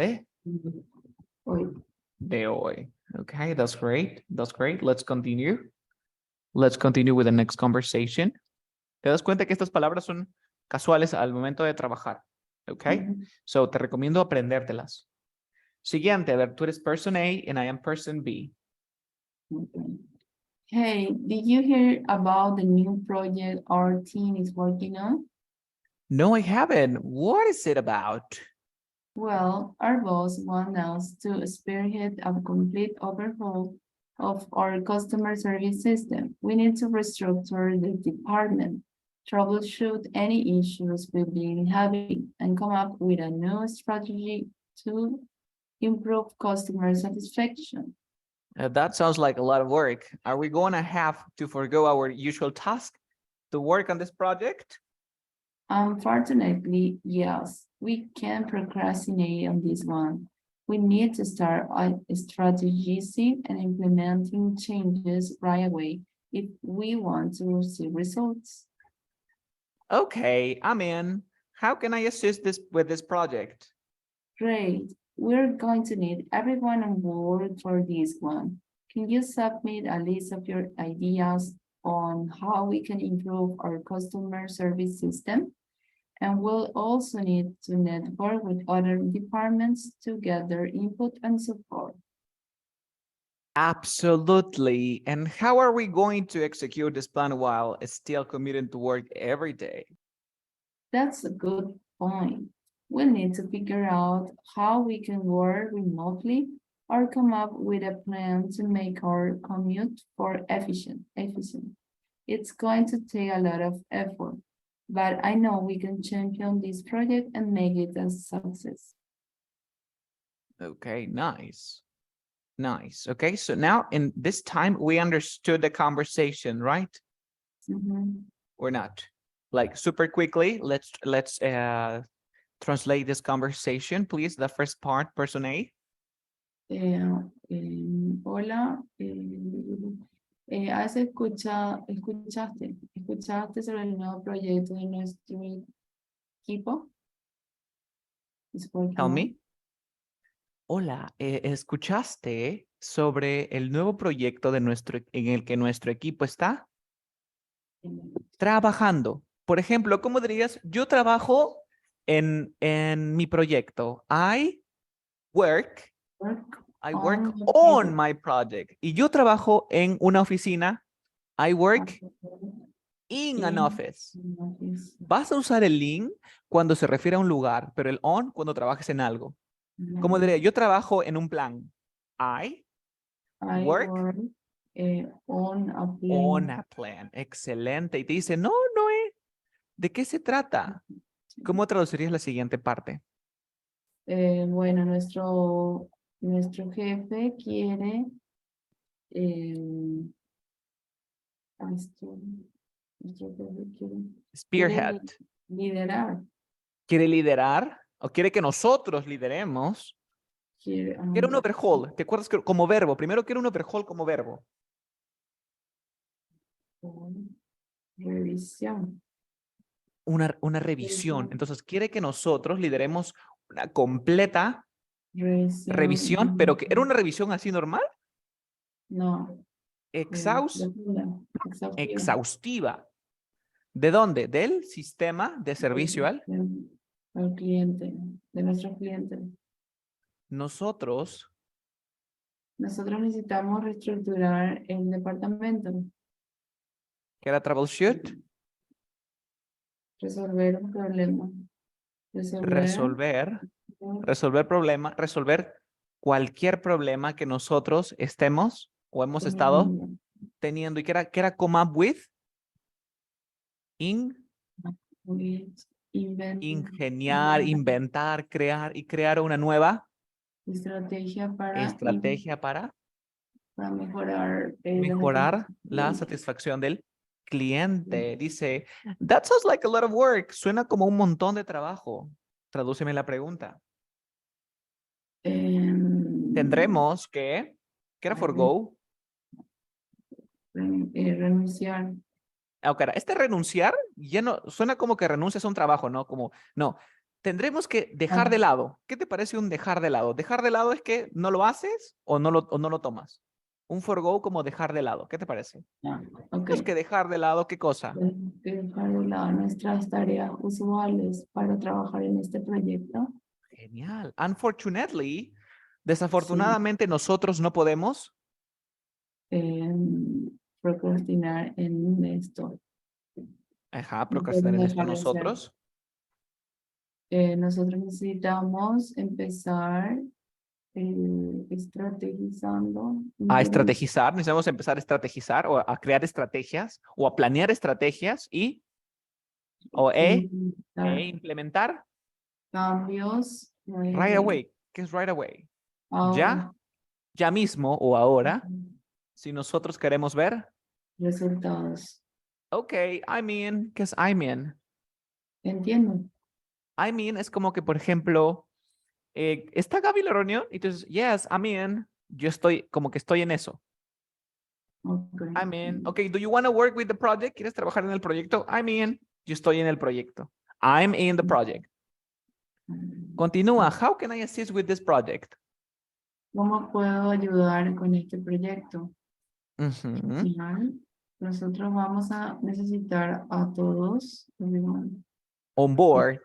Hoy. de hoy. Okay, that's great. That's great. Let's continue. Let's continue with the next conversation. Te das cuenta que estas palabras son casuales al momento de trabajar. Okay? Ujú. So, te recomiendo aprendértelas. Siguiente, a ver, tú eres person A and I am person B. Okay. Hey, did you hear about the new project our team is working on? No, I haven't. What is it about? Well, our boss wants us to spearhead a complete overhaul of our customer service system. We need to restructure the department, troubleshoot any issues we've been having, and come up with a new strategy to improve customer satisfaction. That sounds like a lot of work. Are we going to have to forgo our usual task to work on this project? Unfortunately, yes, we can't procrastinate on this one. We need to start strategizing and implementing changes right away if we want to see results. Okay, I'm in. How can I assist with this project? Great. We're going to need everyone on board for this one. Can you submit a list of your ideas on how we can improve our customer service system? And we'll also need to network with other departments to gather input and support. Absolutely. And how are we going to execute this plan while still committing to work every day? That's a good point. We'll need to figure out how we can work remotely or come up with a plan to make our commute more efficient. It's going to take a lot of effort, but I know we can champion this project and make it a success. Okay, nice. Nice. Okay, so now in this time we understood the conversation, right? Mhm. Or not? Like super quickly, let's translate this conversation, please. The first part, person A. Hola, escuchaste sobre el nuevo proyecto de nuestro equipo? ¿Es Tell Pokémon? me. Hola, ¿escuchaste sobre el nuevo proyecto de en el que nuestro equipo está trabajando? Por ejemplo, ¿cómo dirías? Yo trabajo en mi proyecto. Work, Work I on work the on project. my project. Y yo trabajo en una oficina. I work in an In office. office. Vas a usar el in cuando se refiere a un lugar, pero el on cuando trabajes en algo. ¿Cómo diría? Yo trabajo en un plan. I I work work on a on plane. a plan. Excelente. Y te dice, no, Noé, ¿de qué se trata? ¿Cómo traducirías la siguiente parte? Bueno, nuestro jefe quiere eh, esto, nuestro jefe quiere Spearhead. liderar. ¿Quiere liderar o quiere que nosotros lideremos? Quiere, Quiere un overhaul. ¿Te acuerdas que como verbo? Primero quiere un overhaul como verbo. revisión. Una revisión. Entonces quiere que nosotros lideremos una completa revisión, pero Revisión. que era una revisión así normal, No, exhaus, profunda, exhaustiva. exhaustiva. ¿De dónde? Del sistema de servicio al. Al cliente, de nuestro cliente. Nosotros, Nosotros necesitamos reestructurar el departamento, que era troubleshoot, resolver un problema, resolver resolver, resolver problema, resolver cualquier problema que nosotros estemos o hemos estado teniendo, teniendo y que era come up with, in, with, ingeniar, inventar, crear y crear una nueva estrategia estrategia para para mejorar la mejorar la satisfacción. satisfacción del cliente. Dice, that sounds like a lot of work. Suena como un montón de trabajo. Tradúceme la pregunta. Tendremos que era forgo. Renunciar. Ok, este renunciar ya no suena como que renuncias a un trabajo, ¿no? Como, no. Tendremos que dejar de lado. ¿Qué te parece un dejar de lado? Dejar de lado es que no lo haces o no lo tomas. Un forgo como dejar de lado. ¿Qué te parece? Ok. Tenemos que dejar de lado qué cosa. Dejar de lado nuestras tareas usuales para trabajar en este proyecto. Genial. Unfortunately, Sí. desafortunadamente nosotros no podemos. Procrastinar en esto. Ajá, No procrastinar podemos en esto dejar de hacer. nosotros. Nosotros necesitamos empezar estrategizando. A estrategizar, necesitamos empezar a estrategizar o a crear estrategias o a planear estrategias e Implementar implementar cambios right away. ¿Qué es right away? ahora. Ya, ya mismo o ahora, si nosotros queremos ver. Resultados. Ok, I'm in. ¿Qué es I'm in? Entiendo. I'm in es como que, por ejemplo, ¿está Gaby en la reunión? Y entonces, yes, I'm in. Yo estoy, como que estoy en eso. Ok. I'm in. Okay, do you want to work with the project? ¿Quieres trabajar en el proyecto? I'm in. Yo estoy en el proyecto. I'm in the project. Continúa. How can I assist with this project? ¿Cómo puedo ayudar con este proyecto? Ujú. Al final, nosotros vamos a necesitar a todos On board.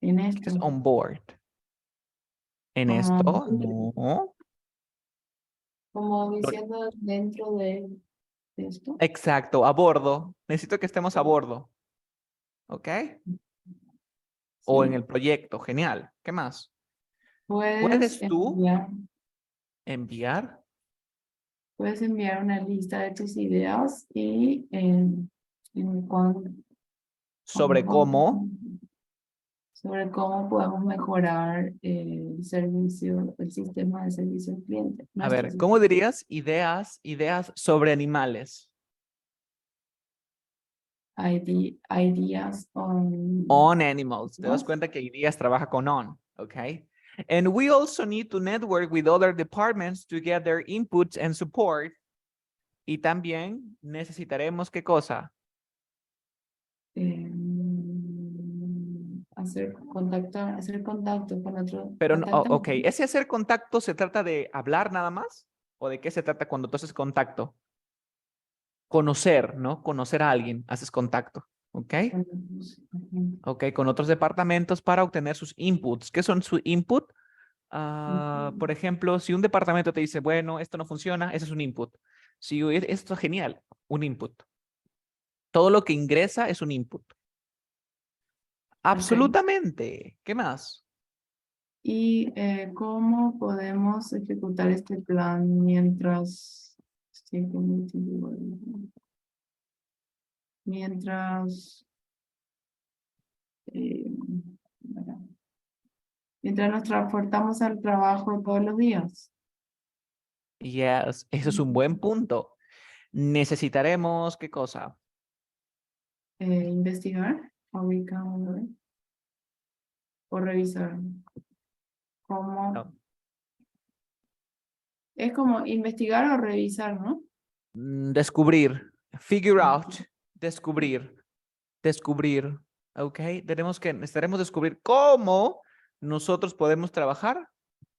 en ¿Qué esto. es on board? En Como, esto, no. como Lo- diciendo dentro de esto. Exacto, a bordo. Necesito que estemos a bordo. ¿Ok? O en Sí. el proyecto. Genial. ¿Qué más? Puedes ¿Puedes tú enviar, enviar puedes enviar una lista de tus ideas y sobre cómo? sobre cómo podemos mejorar el servicio, el sistema de servicio al cliente. A Nuestro ver, ¿cómo dirías ideas sobre animales? ideas On animals. Te das what? cuenta que ideas trabaja con on, okay? And we also need to network with other departments to get their inputs and support. Y también necesitaremos, ¿qué cosa? Hacer contacto con otro Pero, contacto. ok, ¿ese hacer contacto se trata de hablar nada más? ¿O de qué se trata cuando tú haces contacto? Conocer, ¿no? Conocer a alguien, haces contacto, ¿ok? Ok, con otros departamentos para obtener sus inputs. ¿Qué son sus input? Por ejemplo, si un departamento te dice, bueno, esto no funciona, ese es un input. Si esto es genial, un input. Todo lo que ingresa es un input. Ok. Absolutamente. ¿Qué más? ¿Y cómo podemos ejecutar este plan mientras, eh, mientras nos transportamos al trabajo todos los días? Yes, eso es un buen punto. Necesitaremos, ¿qué cosa? Investigar o revisar. ¿Cómo? No. Es como investigar o revisar, ¿no? Descubrir. Figure out. Descubrir. Descubrir. ¿Ok? Necesitaremos descubrir cómo nosotros podemos trabajar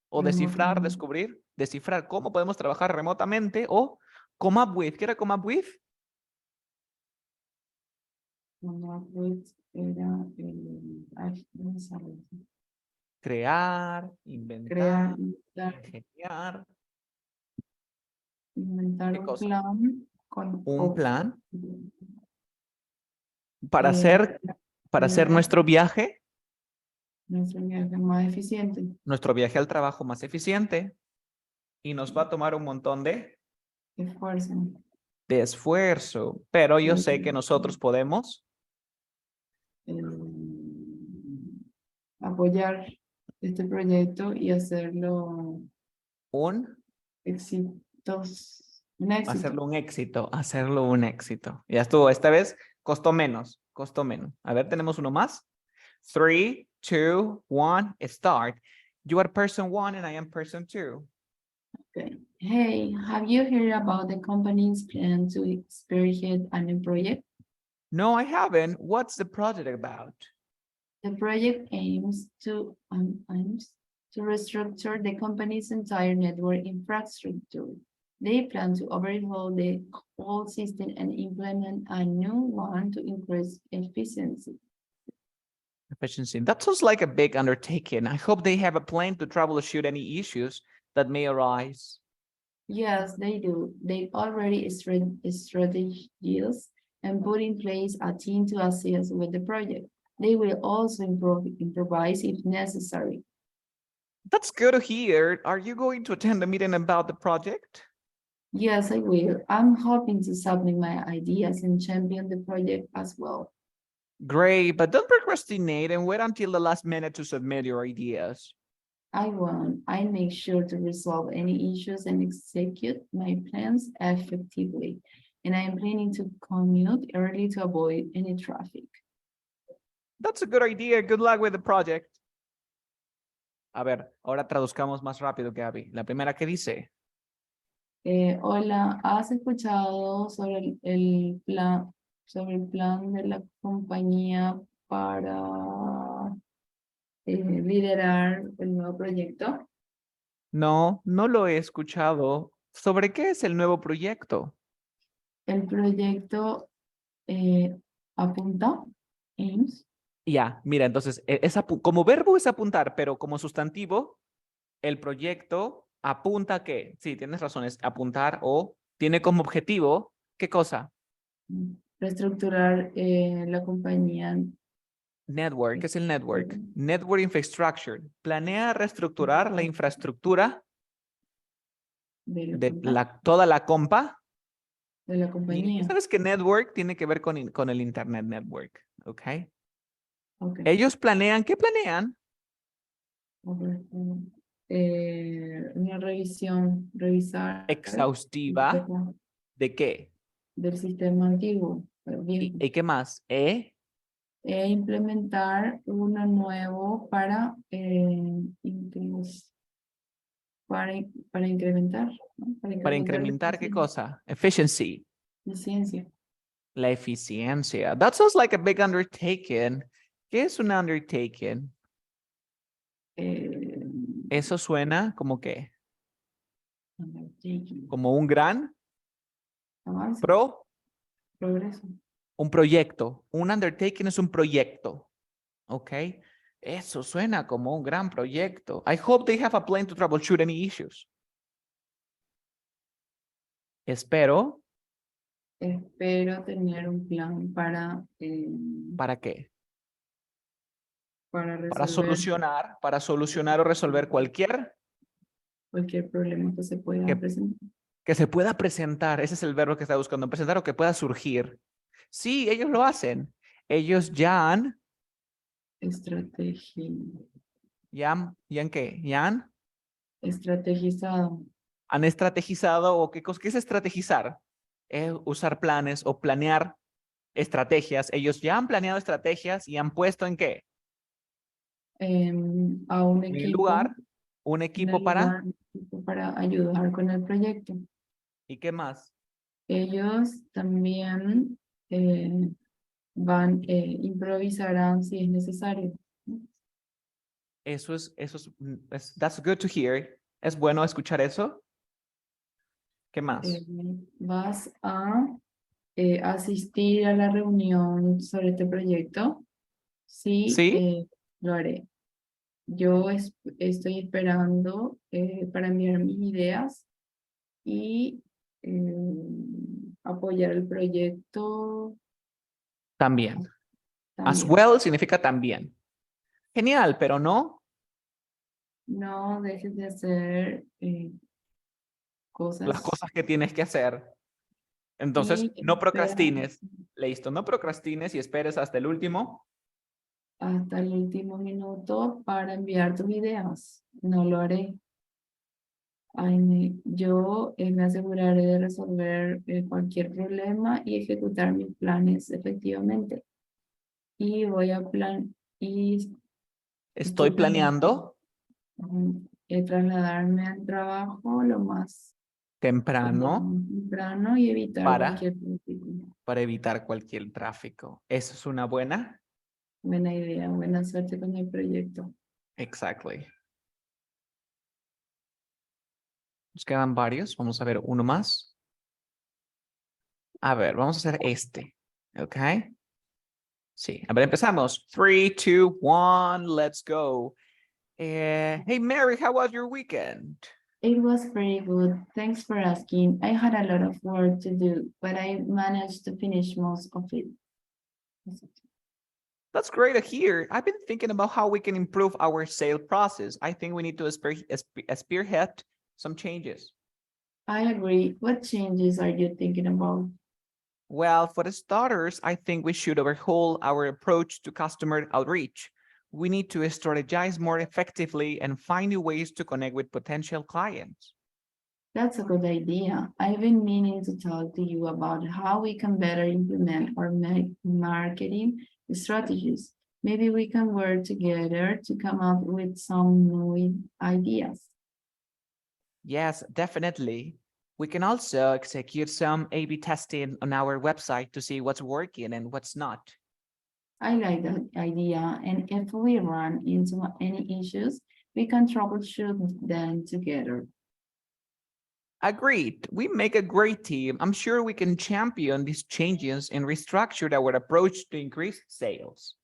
o descifrar, Remotamente. descubrir, descifrar cómo podemos trabajar remotamente o come up with. ¿Qué era come up with? Como, pues, era no sabes, Crear, crear, inventar, ingeniar. inventar ¿Qué un cosa? plan con Un plan eh, para hacer crear nuestro viaje más eficiente. nuestro viaje al trabajo más eficiente y nos va a tomar un montón Esfuerzo. de esfuerzo, pero yo eh, sé que nosotros podemos eh, apoyar este proyecto y hacerlo un un éxito. hacerlo un éxito, hacerlo un éxito. Ya estuvo, esta vez costó menos, costó menos. A ver, tenemos uno más. 3, 2, 1, start. You are person 1 and I am person 2. Okay. Hey, have you heard about the company's plan to spearhead a new project? No, I haven't. What's the project about? The project aims to restructure the company's entire network infrastructure. They plan to overhaul the whole system and implement a new one to increase efficiency. Efficiency. That sounds like a big undertaking. I hope they have a plan to troubleshoot any issues that may arise. Yes, they do. They already strategies and put in place a team to assist with the project. They will also improvise if necessary. That's good to hear. Are you going to attend a meeting about the project? Yes, I will. I'm hoping to submit my ideas and champion the project as well. Great, but don't procrastinate and wait until the last minute to submit your ideas. I won't. I make sure to resolve any issues and execute my plans effectively. And I am planning to commute early to avoid any traffic. That's a good idea. Good luck with the project. A ver, ahora traduzcamos más rápido, Gaby. La primera que dice, Hola, ¿has escuchado sobre el plan? sobre el plan de la compañía para liderar el nuevo proyecto. No, no lo he escuchado. ¿Sobre qué es el nuevo proyecto? El proyecto apunta, aims, Ya, mira, entonces, como verbo es apuntar, pero como sustantivo, el proyecto apunta a qué. Sí, tienes razón, es apuntar o tiene como objetivo, ¿qué cosa? reestructurar la compañía Network, ¿qué es el network? de Network Infrastructure. Planea reestructurar la infraestructura la de cuenta toda la compa. de la Y tú compañía. sabes que network tiene que ver con el Internet Network, ¿ok? Ok. Ellos planean, ¿qué planean? Ok. Una revisión, revisar Exhaustiva. ¿De qué? del sistema antiguo, viejo, ¿Y qué más? e implementar uno nuevo para, para incrementar, ¿no? Para Para incrementar la incrementar qué cosa? Efficiency. eficiencia. La eficiencia. That sounds like a big undertaking. ¿Qué es un undertaking? Eh, Eso suena como que, undertaking, como un gran avance, pro, progreso. un proyecto. Un undertaking es un proyecto. ¿Ok? Eso suena como un gran proyecto. I hope they have a plan to troubleshoot any issues. Espero. Espero tener un plan ¿Para qué? para Para solucionar o resolver cualquier problema que se pueda que, presentar. que se pueda presentar. Ese es el verbo que está buscando, presentar o que pueda surgir. Sí, ellos lo hacen. Ellos Estrategia, ¿ya han qué? ¿Ya estrategizado. han estrategizado o qué cosa? ¿Qué es estrategizar? Es usar planes o planear estrategias. Ellos ya han planeado estrategias y han puesto ¿en qué? A un En el equipo lugar, un en equipo el para, lugar para ayudar con el proyecto. ¿y qué más? Ellos también eh, improvisarán si es necesario, ¿no? That's good to hear. Es bueno escuchar eso. ¿Qué Eh, más? vas a asistir a la reunión sobre este proyecto. Sí, ¿Sí? lo haré. Yo estoy esperando para enviar mis ideas y apoyar el proyecto También. As también. well significa también. Genial, pero no No dejes de hacer las cosas cosas que tienes que hacer. Entonces, y no espera procrastines. Listo, no procrastines y esperes hasta el último. hasta el último minuto para enviar tus ideas. No lo haré. Yo me aseguraré de resolver cualquier problema y ejecutar mis planes efectivamente. Y voy a y Estoy estoy planeando planeando trasladarme al trabajo lo temprano más temprano y evitar para, cualquier tráfico. para evitar cualquier tráfico. Eso es una buena. Buena idea, buena suerte con el proyecto. Exactly. Nos quedan varios. Vamos a ver uno más. A ver, vamos a hacer este. ¿Ok? Sí. A ver, empezamos. 3, 2, 1, let's go. Hey, Mary, how was your weekend? It was very good. Thanks for asking. I had a lot of work to do, but I managed to finish most of it. That's great to hear. I've been thinking about how we can improve our sale process. I think we need to spearhead some changes. I agree. What changes are you thinking about? Well, for the starters, I think we should overhaul our approach to customer outreach. We need to strategize more effectively and find new ways to connect with potential clients. That's a good idea. I've been meaning to talk to you about how we can better implement our marketing strategies. Maybe we can work together to come up with some new ideas. Yes, definitely. We can also execute some A/B testing on our website to see what's working and what's not. I like that idea, and if we run into any issues, we can troubleshoot them together. Agreed. We make a great team. I'm sure we can champion these changes and restructure our approach to increase sales.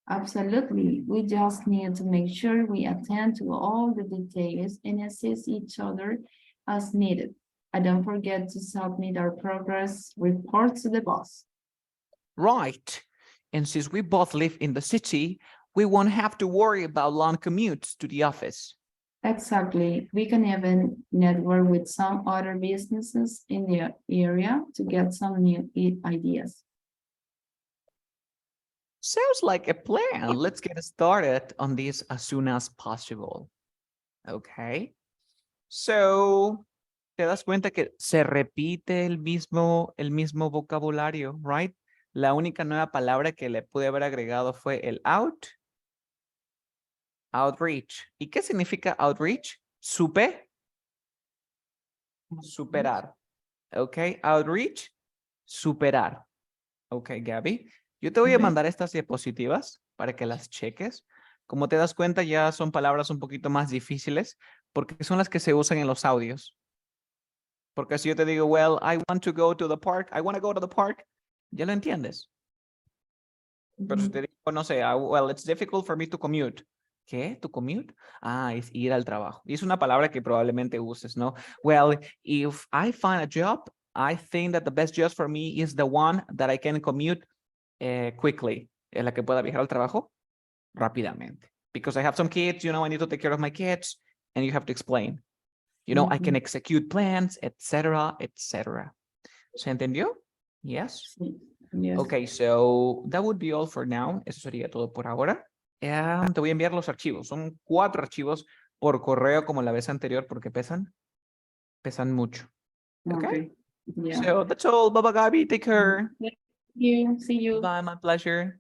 Absolutely. We just need to make sure we attend to all the details and assist each other as needed. And don't forget to submit our progress report to the boss. Right. And since we both live in the city, we won't have to worry about long commutes to the office. Exactly. We can even network with some other businesses in the area to get some new ideas. Sounds like a plan. Let's get started on this as soon as possible. Okay. So, te das cuenta que se repite el mismo vocabulario, right? La única nueva palabra que le pude haber agregado fue el outreach. ¿Y qué significa outreach? Superar. Ok, outreach, superar. Ok, Gaby. Yo te voy a Okay. mandar estas diapositivas para que las cheques. Como te das cuenta, ya son palabras un poquito más difíciles porque son las que se usan en los audios. Porque si yo te digo, well, I want to go to the park, I want to go to the park, ya lo entiendes. Pero si te digo, no sé, well, it's difficult for me to commute. ¿Qué? ¿To commute? Ah, es ir al trabajo. Y es una palabra que probablemente uses, ¿no? Well, if I find a job, I think that the best job for me is the one that I can commute quickly. En la que pueda viajar al trabajo rápidamente. Because I have some kids, I need to take care of my kids, and you have to explain. I can execute plans, etc., etc. ¿Se entendió? Yes? Yes. Okay, so that would be all for now. Eso sería todo por ahora. Te voy a enviar los archivos. Son 4 archivos por correo como la vez anterior porque pesan mucho. Okay? Yeah. So that's all. Bye-bye, Gaby. Take care. Thank you. See you. Bye, my pleasure.